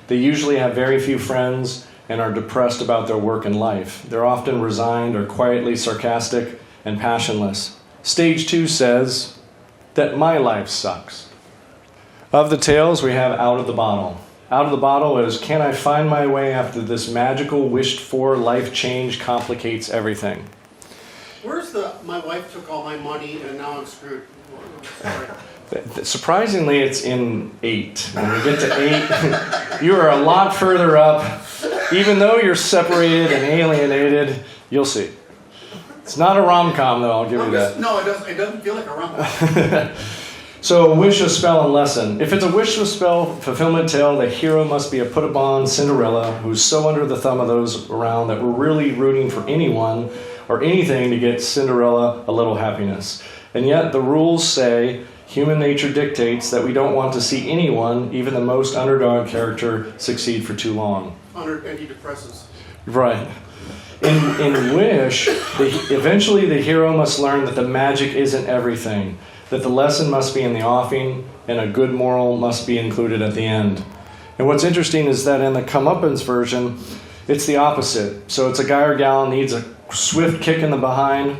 They usually have very few friends and are depressed about their work and life. They're often resigned or quietly sarcastic and passionless. Stage 2 says that my life sucks. Of the tales, we have Out of the Bottle. Out of the Bottle is, can I find my way after this magical, wished-for life change complicates everything? Where's the, my wife took all my money and now I'm screwed? Sorry. Surprisingly, it's in 8. When we get to 8, you are a lot further up. Even though you're separated and alienated, you'll see. It's not a rom-com, though, I'll give you that. No, it doesn't feel like a rom-com. So, wish, a spell, and lesson. If it's a wish, a spell, fulfillment tale, the hero must be a put-upon Cinderella who's so under the thumb of those around that we're really rooting for anyone or anything to get Cinderella a little happiness. And yet, the rules say human nature dictates that we don't want to see anyone, even the most underdog character, succeed for too long. Under antidepressants. Right. In Wish, eventually the hero must learn that the magic isn't everything, that the lesson must be in the offing, and a good moral must be included at the end. And what's interesting is that in the comeuppance version, it's the opposite. So it's a guy or gal needs a swift kick in the behind.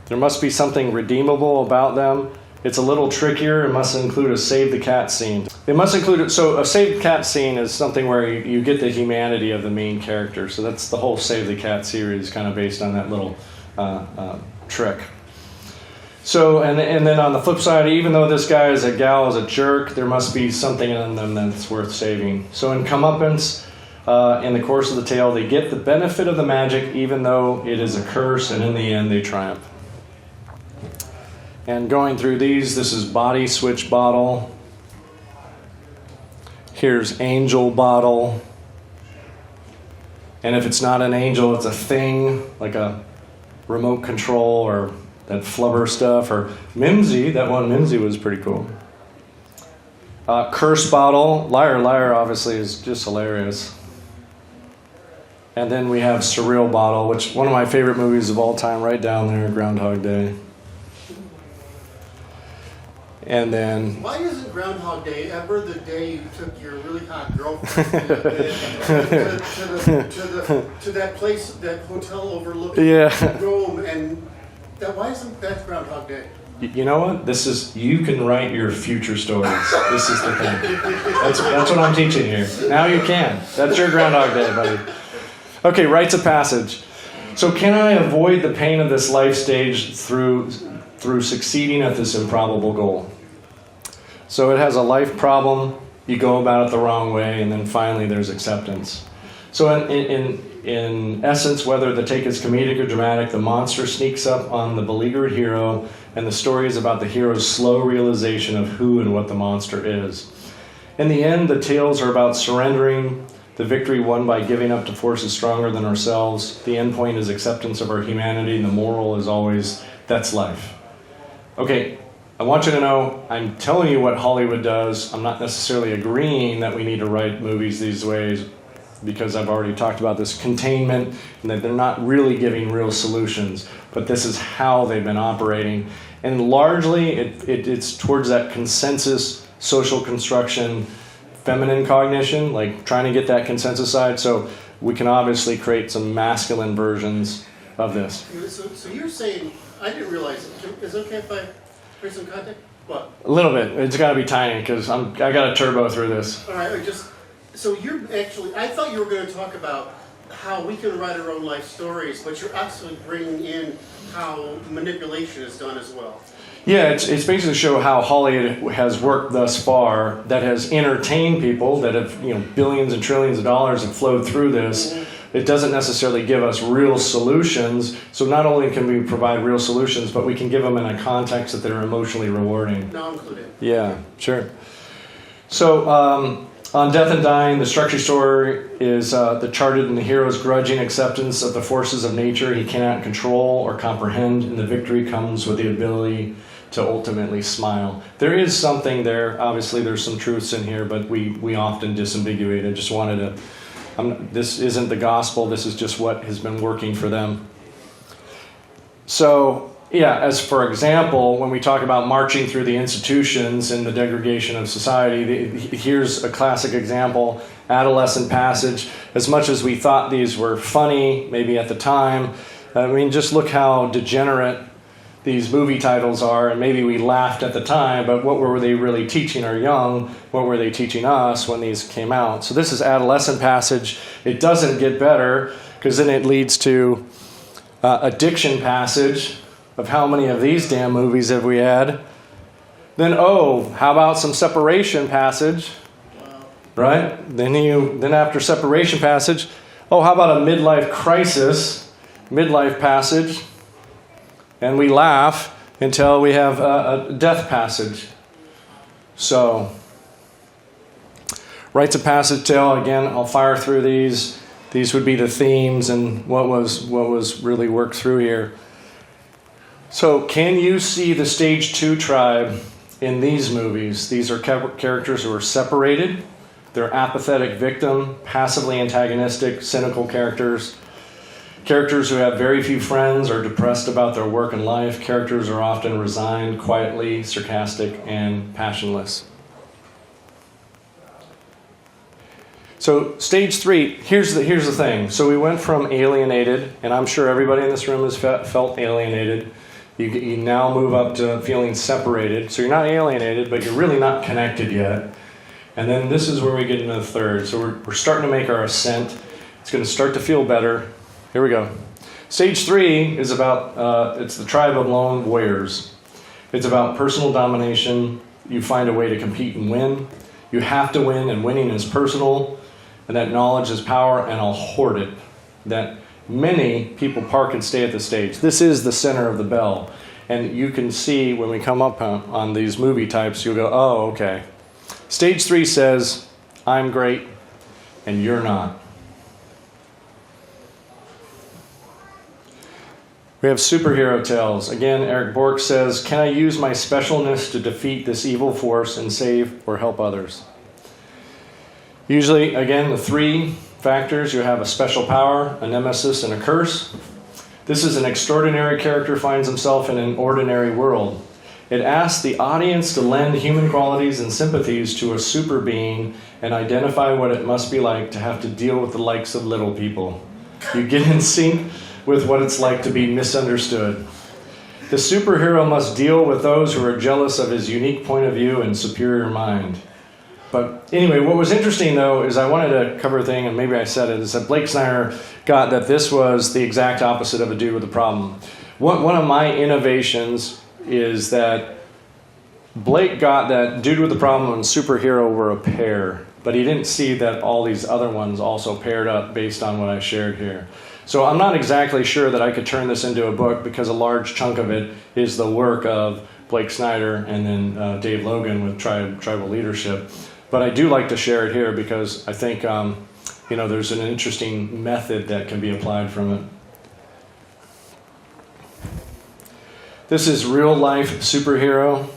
There must be something redeemable about them. It's a little trickier. It must include a save the cat scene. It must include, so a save the cat scene is something where you get the humanity of the main character. So that's the whole Save the Cat series, kind of based on that little trick. So, and then on the flip side, even though this guy is a gal is a jerk, there must be something in them that's worth saving. So in comeuppance, in the course of the tale, they get the benefit of the magic, even though it is a curse, and in the end, they triumph. And going through these, this is body switch bottle. Here's angel bottle. And if it's not an angel, it's a thing, like a remote control or that flubber stuff, or Mimsy. That one, Mimsy, was pretty cool. Curse bottle. Liar, liar, obviously, is just hilarious. And then we have Surreal Bottle, which one of my favorite movies of all time, right down there, Groundhog Day. And then... Why isn't Groundhog Day ever the day you took your really hot girlfriend to that place, that hotel overlooking Rome, and why isn't that Groundhog Day? You know what? You can write your future stories. This is the thing. That's what I'm teaching here. Now you can. That's your Groundhog Day, buddy. Okay, rites of passage. So can I avoid the pain of this life stage through succeeding at this improbable goal? So it has a life problem, you go about it the wrong way, and then finally there's acceptance. So in essence, whether the take is comedic or dramatic, the monster sneaks up on the beleaguered hero, and the story is about the hero's slow realization of who and what the monster is. In the end, the tales are about surrendering, the victory won by giving up to forces stronger than ourselves. The end point is acceptance of our humanity, and the moral is always, that's life. Okay, I want you to know, I'm telling you what Hollywood does. I'm not necessarily agreeing that we need to write movies these ways, because I've already talked about this containment, and that they're not really giving real solutions, but this is how they've been operating. And largely, it's towards that consensus, social construction, feminine cognition, like trying to get that consensus side. So we can obviously create some masculine versions of this. So you're saying, I didn't realize it. Is it okay if I bring some context? What? A little bit. It's got to be tiny because I got to turbo through this. All right, so you're actually, I thought you were going to talk about how we can write our own life stories, but you're actually bringing in how manipulation is done as well. Yeah, it's basically to show how Hollywood has worked thus far, that has entertained people, that have, billions and trillions of dollars have flowed through this. Mm-hmm. It doesn't necessarily give us real solutions. So not only can we provide real solutions, but we can give them in a context that they're emotionally rewarding. Now included. Yeah, sure. So on Death and Dying, the structure story is the charted in the hero's grudging acceptance of the forces of nature he cannot control or comprehend, and the victory comes with the ability to ultimately smile. There is something there. Obviously, there's some truths in here, but we often disambiguate. I just wanted to... this isn't the gospel. This is just what has been working for them. So, yeah, as for example, when we talk about marching through the institutions and the degradation of society, here's a classic example, adolescent passage. As much as we thought these were funny, maybe at the time, just look how degenerate these movie titles are, and maybe we laughed at the time, but what were they really teaching our young? What were they teaching us when these came out? So this is adolescent passage. It doesn't get better, because then it leads to addiction passage of how many of these damn movies have we had? Then, how about some separation passage? Right? Then after separation passage, how about a midlife crisis, midlife passage? And we laugh until we have a death passage. So, rites of passage tale, again, I'll fire through these. These would be the themes and what was really worked through here. So, can you see the stage 2 tribe in these movies? These are characters who are separated. They're apathetic victim, passively antagonistic, cynical characters. Characters who have very few friends are depressed about their work and life. Characters are often resigned, quietly, sarcastic, and passionless. So stage 3, here's the thing. So we went from alienated, and I'm sure everybody in this room has felt alienated. You now move up to feeling separated. So you're not alienated, but you're really not connected yet. And then this is where we get into the third. So we're starting to make our ascent. It's going to start to feel better. Here we go. Stage 3 is about, it's the tribe of lone warriors. It's about personal domination. You find a way to compete and win. You have to win, and winning is personal. And that knowledge is power, and I'll hoard it. That many people park and stay at the stage. This is the center of the bell. And you can see when we come up on these movie types, you'll go, okay. Stage 3 says, I'm great, and you're not. We have superhero tales. Again, Eric Bork says, can I use my specialness to defeat this evil force and save or help others? Usually, again, the 3 factors, you have a special power, a nemesis, and a curse. This is an extraordinary character finds himself in an ordinary world. It asks the audience to lend human qualities and sympathies to a super being and identify what it must be like to have to deal with the likes of little people. You get in sync with what it's like to be misunderstood. The superhero must deal with those who are jealous of his unique point of view and superior mind. But anyway, what was interesting, though, is I wanted to cover a thing, and maybe I said it, is that Blake Snyder got that this was the exact opposite of a dude with a problem. One of my innovations is that Blake got that dude with the problem and superhero were a pair, but he didn't see that all these other ones also paired up based on what I shared here. So I'm not exactly sure that I could turn this into a book because a large chunk of it is the work of Blake Snyder and then Dave Logan with tribal leadership. But I do like to share it here because I think there's an interesting method that can be applied from it. This is real life superhero,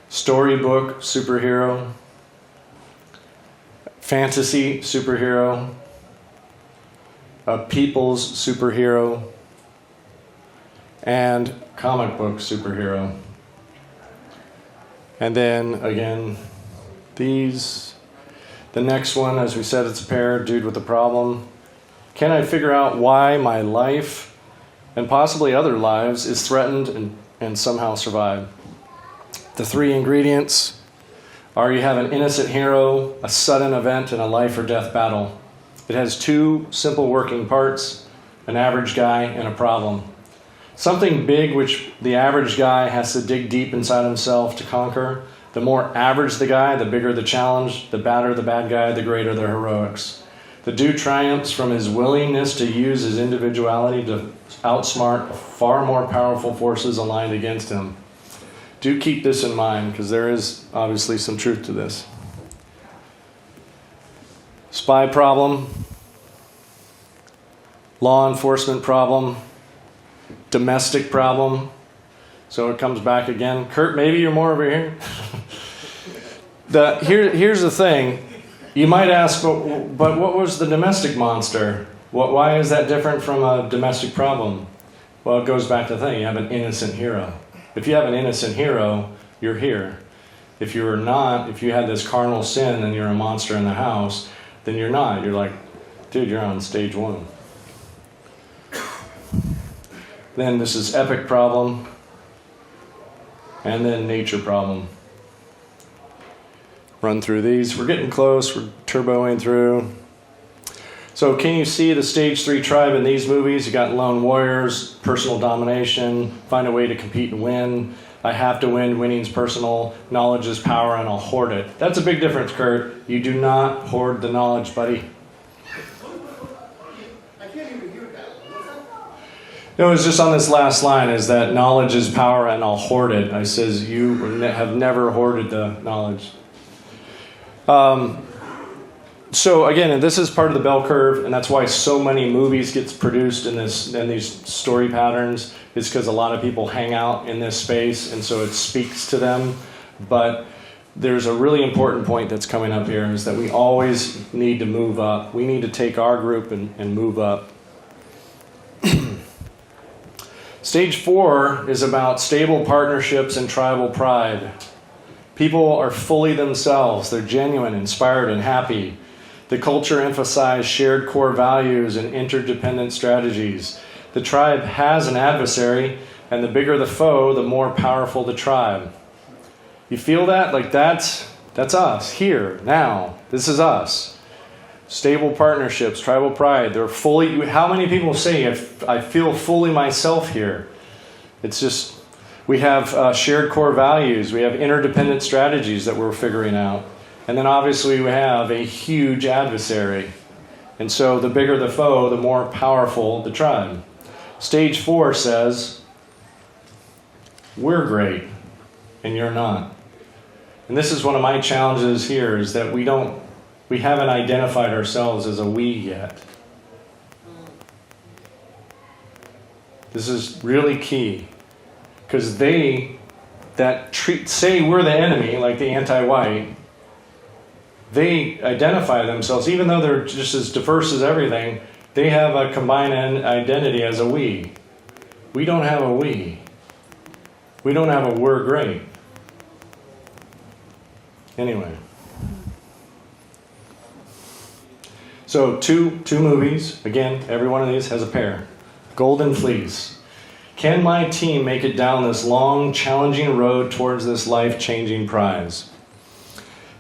storybook superhero, fantasy superhero, a people's superhero, and comic book superhero. And then again, these The next one, as we said, it's a pair, dude with a problem. Can I figure out why my life and possibly other lives is threatened and somehow survive? The three ingredients are you have an innocent hero, a sudden event, and a life or death battle. It has two simple working parts, an average guy and a problem. Something big which the average guy has to dig deep inside himself to conquer. The more average the guy, the bigger the challenge, the badder the bad guy, the greater the heroics. The dude triumphs from his willingness to use his individuality to outsmart far more powerful forces aligned against him. Do keep this in mind, because there is obviously some truth to this. Spy problem, law enforcement problem, domestic problem. So it comes back again. Curt, maybe you're more over here. Here's the thing. You might ask, but what was the domestic monster? Why is that different from a domestic problem? Well, it goes back to the thing. You have an innocent hero. If you have an innocent hero, you're here. If you're not, if you had this carnal sin and you're a monster in the house, then you're not. You're like, dude, you're on stage one. Then this is epic problem. And then nature problem. Run through these. We're getting close. We're turboing through. So can you see the stage 3 tribe in these movies? You got lone warriors, personal domination, find a way to compete and win. I have to win, winning's personal, knowledge is power, and I'll hoard it. That's a big difference, Curt. You do not hoard the knowledge, buddy. I can't even hear that. What's that? No, it's just on this last line, is that knowledge is power and I'll hoard it. I says you have never hoarded the knowledge. So again, this is part of the bell curve, and that's why so many movies gets produced in these story patterns. It's because a lot of people hang out in this space, and so it speaks to them. But there's a really important point that's coming up here, is that we always need to move up. We need to take our group and move up. Stage 4 is about stable partnerships and tribal pride. People are fully themselves. They're genuine, inspired, and happy. The culture emphasizes shared core values and interdependent strategies. The tribe has an adversary, and the bigger the foe, the more powerful the tribe. You feel that? Like that's us, here, now. This is us. Stable partnerships, tribal pride, they're fully... How many people say, I feel fully myself here? It's just, we have shared core values. We have interdependent strategies that we're figuring out. And then obviously we have a huge adversary. And so the bigger the foe, the more powerful the tribe. Stage 4 says, we're great, and you're not. And this is one of my challenges here, is that we haven't identified ourselves as a we yet. This is really key. Because say we're the enemy, like the anti-white, they identify themselves, even though they're just as diverse as everything, they have a combined identity as a we. We don't have a we. We don't have a we're great. Anyway. So two movies. Again, every one of these has a pair. Golden Fleece. Can my team make it down this long, challenging road towards this life-changing prize?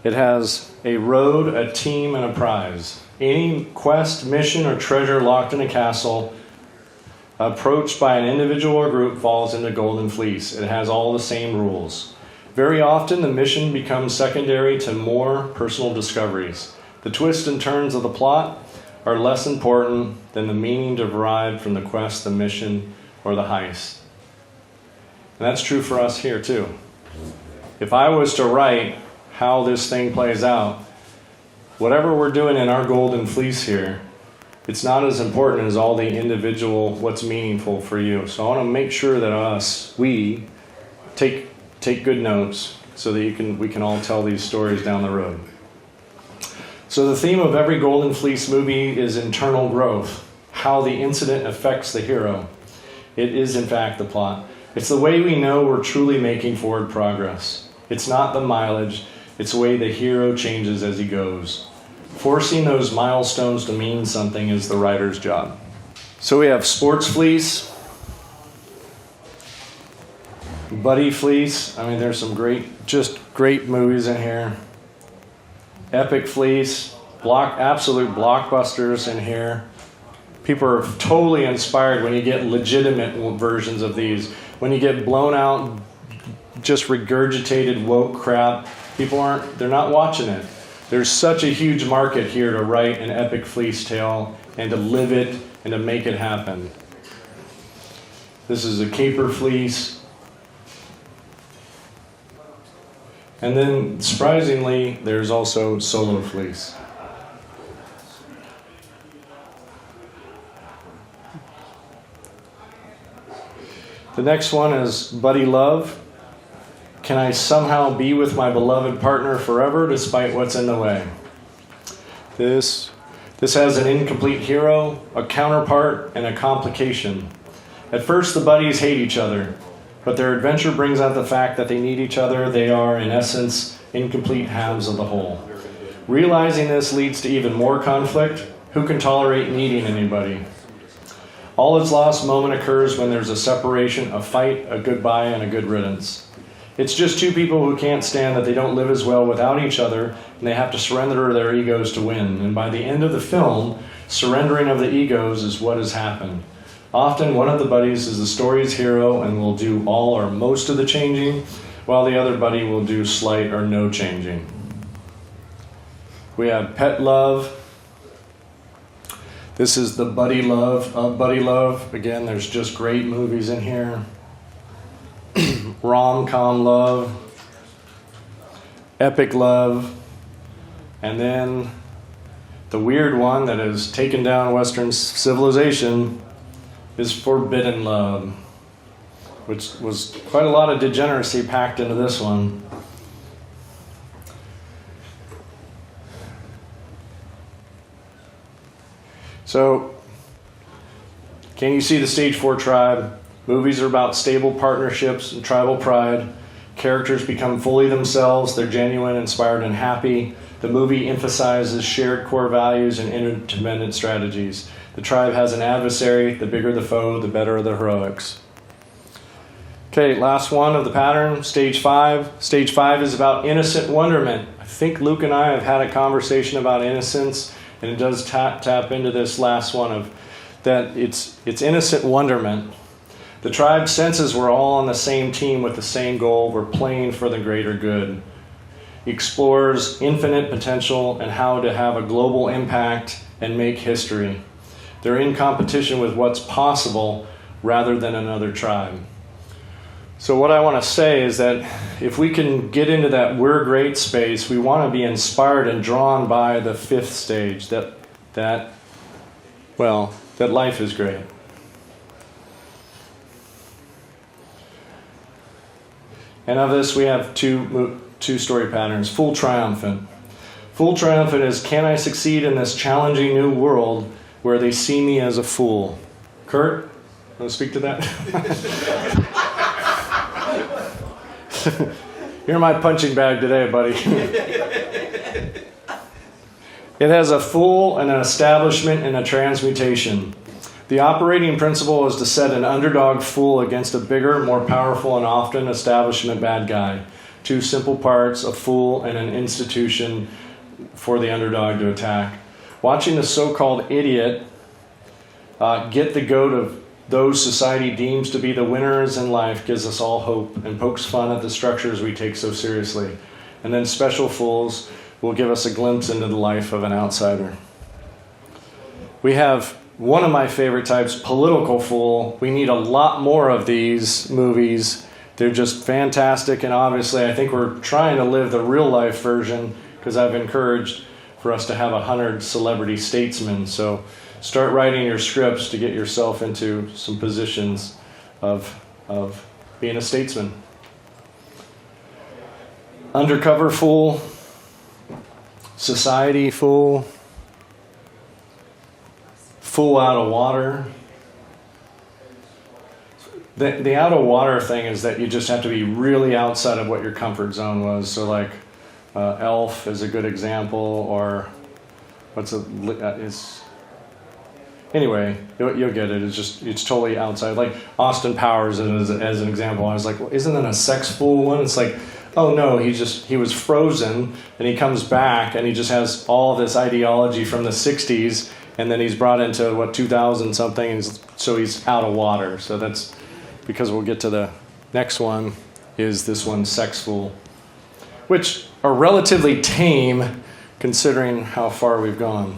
It has a road, a team, and a prize. Any quest, mission, or treasure locked in a castle approached by an individual or group falls into Golden Fleece. It has all the same rules. Very often, the mission becomes secondary to more personal discoveries. The twists and turns of the plot are less important than the meaning derived from the quest, the mission, or the heist. And that's true for us here, too. If I was to write how this thing plays out, whatever we're doing in our Golden Fleece here, it's not as important as all the individual, what's meaningful for you. So I want to make sure that we take good notes so that we can all tell these stories down the road. So the theme of every Golden Fleece movie is internal growth, how the incident affects the hero. It is, in fact, the plot. It's the way we know we're truly making forward progress. It's not the mileage. It's the way the hero changes as he goes. Forcing those milestones to mean something is the writer's job. So we have sports fleece, buddy fleece. I mean, there's some great movies in here. Epic fleece, absolute blockbusters in here. People are totally inspired when you get legitimate versions of these. When you get blown out, just regurgitated woke crap, they're not watching it. There's such a huge market here to write an epic fleece tale and to live it and to make it happen. This is a caper fleece. And then, surprisingly, there's also solo fleece. The next one is buddy love. Can I somehow be with my beloved partner forever despite what's in the way? This has an incomplete hero, a counterpart, and a complication. At first, the buddies hate each other, but their adventure brings out the fact that they need each other. They are, in essence, incomplete halves of the whole. Realizing this leads to even more conflict. Who can tolerate needing anybody? All is lost moment occurs when there's a separation, a fight, a goodbye, and a good riddance. It's just two people who can't stand that they don't live as well without each other, and they have to surrender their egos to win. And by the end of the film, surrendering of the egos is what has happened. Often one of the buddies is the story's hero and will do all or most of the changing, while the other buddy will do slight or no changing. We have pet love. This is the buddy love of buddy love. Again, there's just great movies in here. Rom-com love, epic love, and then the weird one that has taken down Western civilization is forbidden love, which was quite a lot of degeneracy packed into this one. So, can you see the Stage 4 tribe? Movies are about stable partnerships and tribal pride. Characters become fully themselves. They're genuine, inspired, and happy. The movie emphasizes shared core values and interdependent strategies. The tribe has an adversary. The bigger the foe, the better the heroics. Okay, last one of the pattern, Stage 5. Stage 5 is about innocent wonderment. I think Luke and I have had a conversation about innocence, and it does tap into this last one of that it's innocent wonderment. The tribe senses we're all on the same team with the same goal. We're playing for the greater good. Explores infinite potential and how to have a global impact and make history. They're in competition with what's possible rather than another tribe. So what I want to say is that if we can get into that we're great space, we want to be inspired and drawn by the fifth stage, that life is great. And of this, we have two story patterns. Full triumphant. Full triumphant is, can I succeed in this challenging new world where they see me as a fool? Curt, want to speak to that? You're my punching bag today, buddy. It has a fool and an establishment and a transmutation. The operating principle is to set an underdog fool against a bigger, more powerful, and often establishment bad guy. Two simple parts, a fool and an institution for the underdog to attack. Watching the so-called idiot get the goat of those society deems to be the winners in life gives us all hope and pokes fun at the structures we take so seriously. And then special fools will give us a glimpse into the life of an outsider. We have one of my favorite types, political fool. We need a lot more of these movies. They're just fantastic, and obviously I think we're trying to live the real life version because I've encouraged for us to have 100 celebrity statesmen. So start writing your scripts to get yourself into some positions of being a statesman. Undercover fool, society fool, fool out of water. The out of water thing is that you just have to be really outside of what your comfort zone was. So like Elf is a good example, or what's it? Anyway, you'll get it. It's totally outside. Like Austin Powers as an example. I was like, well, isn't that a sex fool one? It's like, oh no, he was frozen and he comes back and he just has all this ideology from the 60s and then he's brought into 2000 something and so he's out of water. So that's because we'll get to the next one is this one, sex fool, which are relatively tame considering how far we've gone.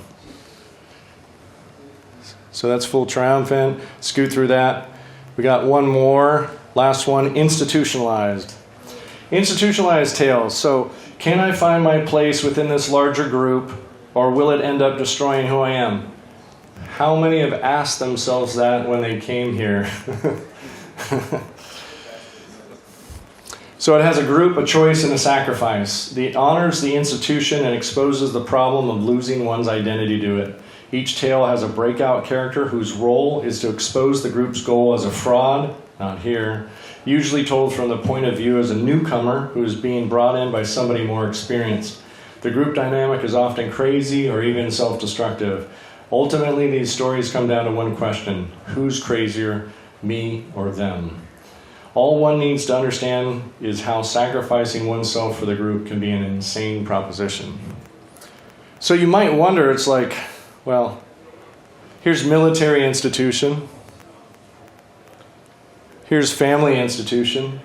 So that's full triumphant. Scoot through that. We got one more. Last one, institutionalized. Institutionalized tales. So can I find my place within this larger group or will it end up destroying who I am? How many have asked themselves that when they came here? So it has a group, a choice, and a sacrifice. It honors the institution and exposes the problem of losing one's identity to it. Each tale has a breakout character whose role is to expose the group's goal as a fraud, not here, usually told from the point of view as a newcomer who is being brought in by somebody more experienced. The group dynamic is often crazy or even self-destructive. Ultimately, these stories come down to one question: who's crazier, me or them? All one needs to understand is how sacrificing oneself for the group can be an insane proposition. So you might wonder, it's like, well, here's military institution. Here's family institution.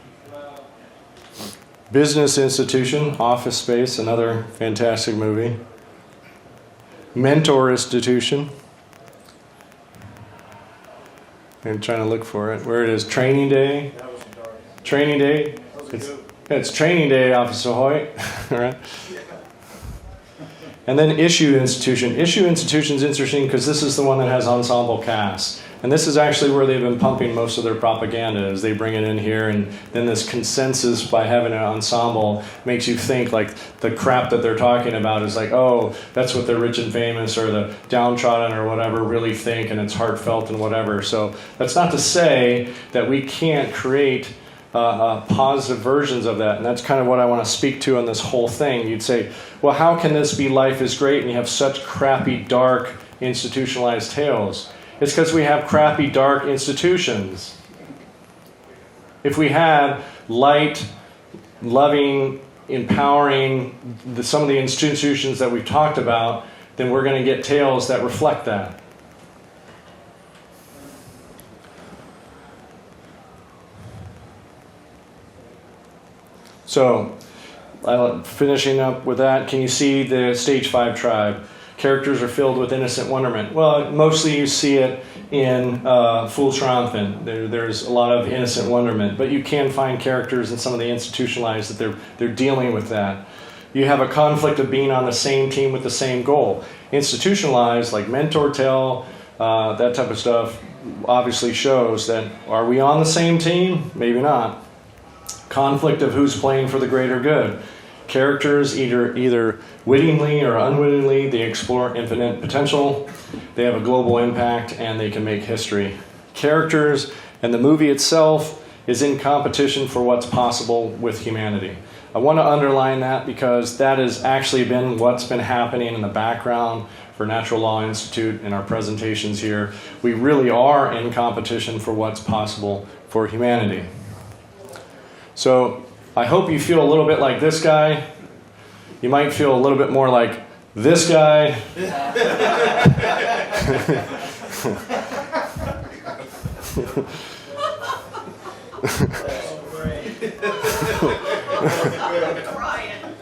Business institution, Office Space, another fantastic movie. Mentor institution. I'm trying to look for it. Where it is, Training Day. Training Day. It's Training Day, Officer Hoyt. All right. And then issue institution. Issue institution is interesting because this is the one that has ensemble casts. And this is actually where they've been pumping most of their propaganda, is they bring it in here, and then this consensus by having an ensemble makes you think like the crap that they're talking about is like, oh, that's what the rich and famous or the downtrodden or whatever really think, and it's heartfelt and whatever. So that's not to say that we can't create positive versions of that, and that's kind of what I want to speak to on this whole thing. You'd say, well, how can this be Life is Great and you have such crappy, dark, institutionalized tales? It's because we have crappy, dark institutions. If we had light, loving, empowering, some of the institutions that we've talked about, then we're going to get tales that reflect that. So, finishing up with that, can you see the Stage 5 tribe? Characters are filled with innocent wonderment. Well, mostly you see it in Fool's Triumphant. There's a lot of innocent wonderment, but you can find characters in some of the institutionalized that they're dealing with that. You have a conflict of being on the same team with the same goal. Institutionalized, like mentor tale, that type of stuff, obviously shows that, are we on the same team? Maybe not. Conflict of who's playing for the greater good. Characters either wittingly or unwittingly, they explore infinite potential, they have a global impact, and they can make history. Characters and the movie itself is in competition for what's possible with humanity. I want to underline that because that has actually been what's been happening in the background for Natural Law Institute in our presentations here. We really are in competition for what's possible for humanity. So I hope you feel a little bit like this guy. You might feel a little bit more like this guy.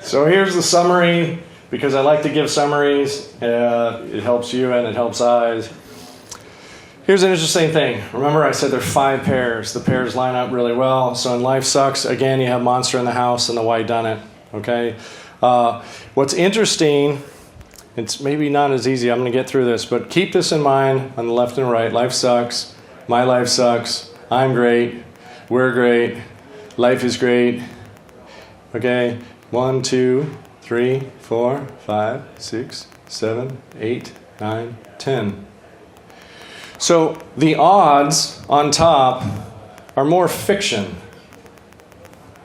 So here's the summary, because I like to give summaries. It helps you and it helps I. Here's an interesting thing. Remember I said there are 5 pairs. The pairs line up really well. So in Life Sucks, again, you have Monster in the House and the Why Done It. Okay? What's interesting, it's maybe not as easy. I'm going to get through this, but keep this in mind on the left and right. Life sucks. My life sucks. I'm great. We're great. Life is great. Okay? 1, 2, 3, 4, 5, 6, 7, 8, 9, 10. So the odds on top are more fiction,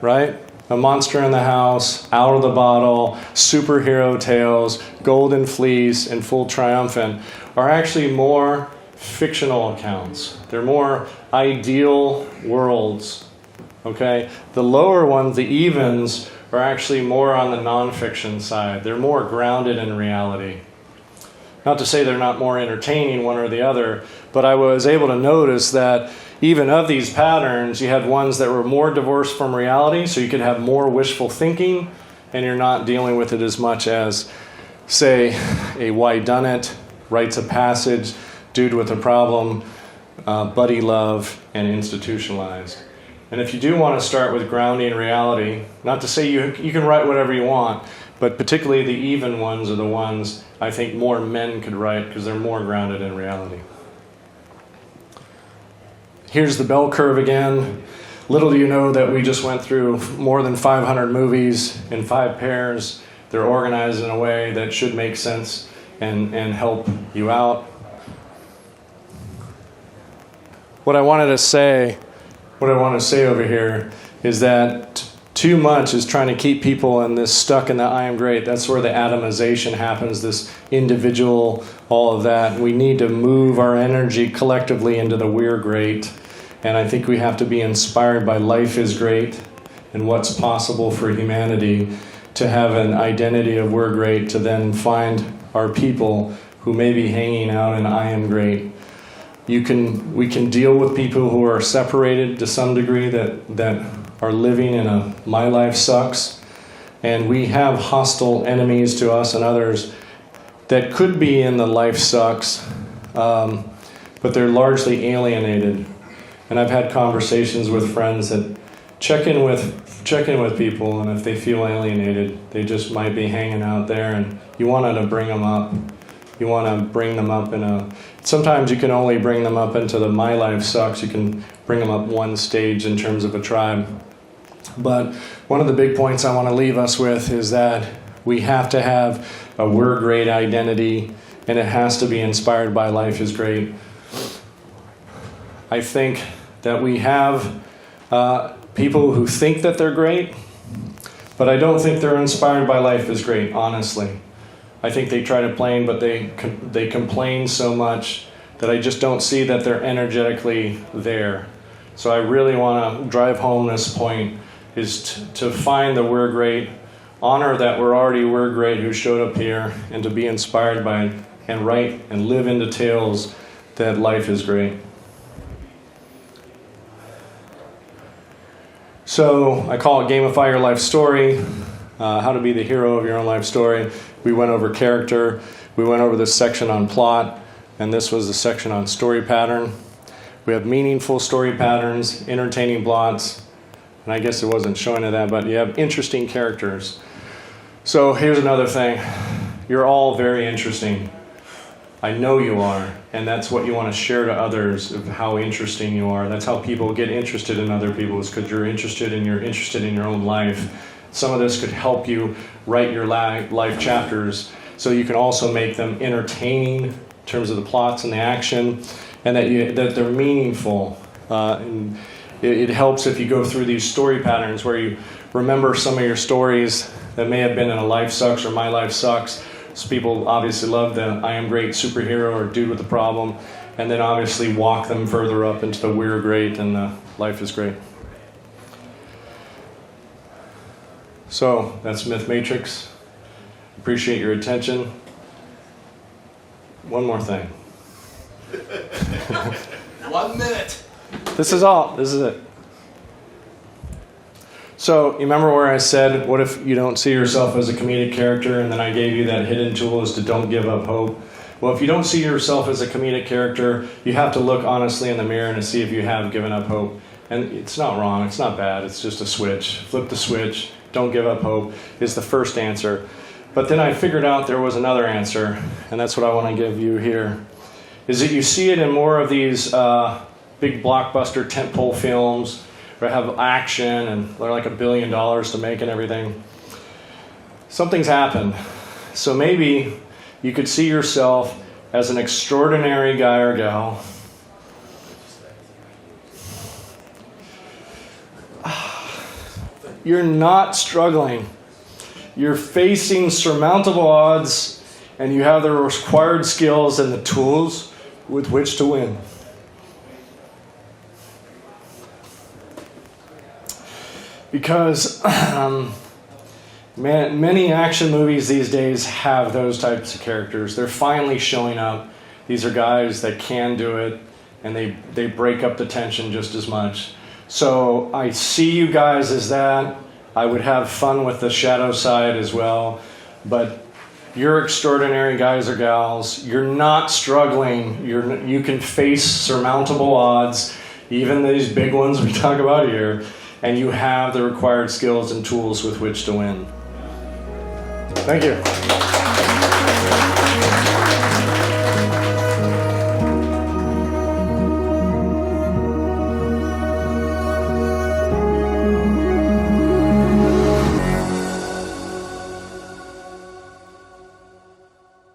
right? A Monster in the House, Out of the Bottle, Superhero Tales, Golden Fleece, and Full Triumphant are actually more fictional accounts. They're more ideal worlds. Okay? The lower ones, the evens, are actually more on the nonfiction side. They're more grounded in reality. Not to say they're not more entertaining, one or the other, but I was able to notice that even of these patterns, you had ones that were more divorced from reality, so you could have more wishful thinking, and you're not dealing with it as much as, say, a whodunit, rites of passage, dude with a problem, buddy love, and institutionalized. And if you do want to start with grounding reality, not to say you can write whatever you want, but particularly the even ones are the ones I think more men could write because they're more grounded in reality. Here's the bell curve again. Little do you know that we just went through more than 500 movies in 5 pairs. They're organized in a way that should make sense and help you out. What I want to say over here is that too much is trying to keep people in this stuck in the I am great. That's where the atomization happens, this individual, all of that. We need to move our energy collectively into the we're great. And I think we have to be inspired by life is great and what's possible for humanity to have an identity of we're great, to then find our people who may be hanging out in I am great. We can deal with people who are separated to some degree that are living in a my life sucks, and we have hostile enemies to us and others that could be in the life sucks, but they're largely alienated. And I've had conversations with friends that check in with people, and if they feel alienated, they just might be hanging out there, and you want to bring them up. You want to bring them up sometimes you can only bring them up into the my life sucks. You can bring them up one stage in terms of a tribe. But one of the big points I want to leave us with is that we have to have a we're great identity, and it has to be inspired by life is great. I think that we have people who think that they're great, but I don't think they're inspired by life is great, honestly. I think they try to play, but they complain so much that I just don't see that they're energetically there. So I really want to drive home this point, is to find the we're great, honor that we're great who showed up here, and to be inspired by and write and live into tales that life is great. So I call it Gamify Your Life Story, how to be the hero of your own life story. We went over character, we went over this section on plot, and this was the section on story pattern. We have meaningful story patterns, entertaining plots, and I guess it wasn't showing that, but you have interesting characters. So here's another thing. You're all very interesting. I know you are, and that's what you want to share to others, of how interesting you are. That's how people get interested in other people, is because you're interested in your own life. Some of this could help you write your life chapters so you can also make them entertaining in terms of the plots and the action, and that they're meaningful. And it helps if you go through these story patterns where you remember some of your stories that may have been in a life sucks or my life sucks. So people obviously love the I am great superhero or dude with a problem, and then obviously walk them further up into the we're great and the life is great. So that's Myth Matrix. Appreciate your attention. One more thing. 1 minute. This is all. This is it. So you remember where I said, what if you don't see yourself as a comedic character, and then I gave you that hidden tool is to don't give up hope. Well, if you don't see yourself as a comedic character, you have to look honestly in the mirror and see if you have given up hope. And it's not wrong, it's not bad, it's just a switch. Flip the switch, don't give up hope is the first answer. But then I figured out there was another answer, and that's what I want to give you here, is that you see it in more of these big blockbuster tentpole films that have action and they're like $1 billion to make and everything. Something's happened. So maybe you could see yourself as an extraordinary guy or gal You're not struggling. You're facing surmountable odds, and you have the required skills and the tools with which to win. Because many action movies these days have those types of characters. They're finally showing up. These are guys that can do it, and they break up the tension just as much. So I see you guys as that. I would have fun with the shadow side as well. But you're extraordinary guys or gals. You're not struggling. You can face surmountable odds, even these big ones we talk about here, and you have the required skills and tools with which to win. Thank you.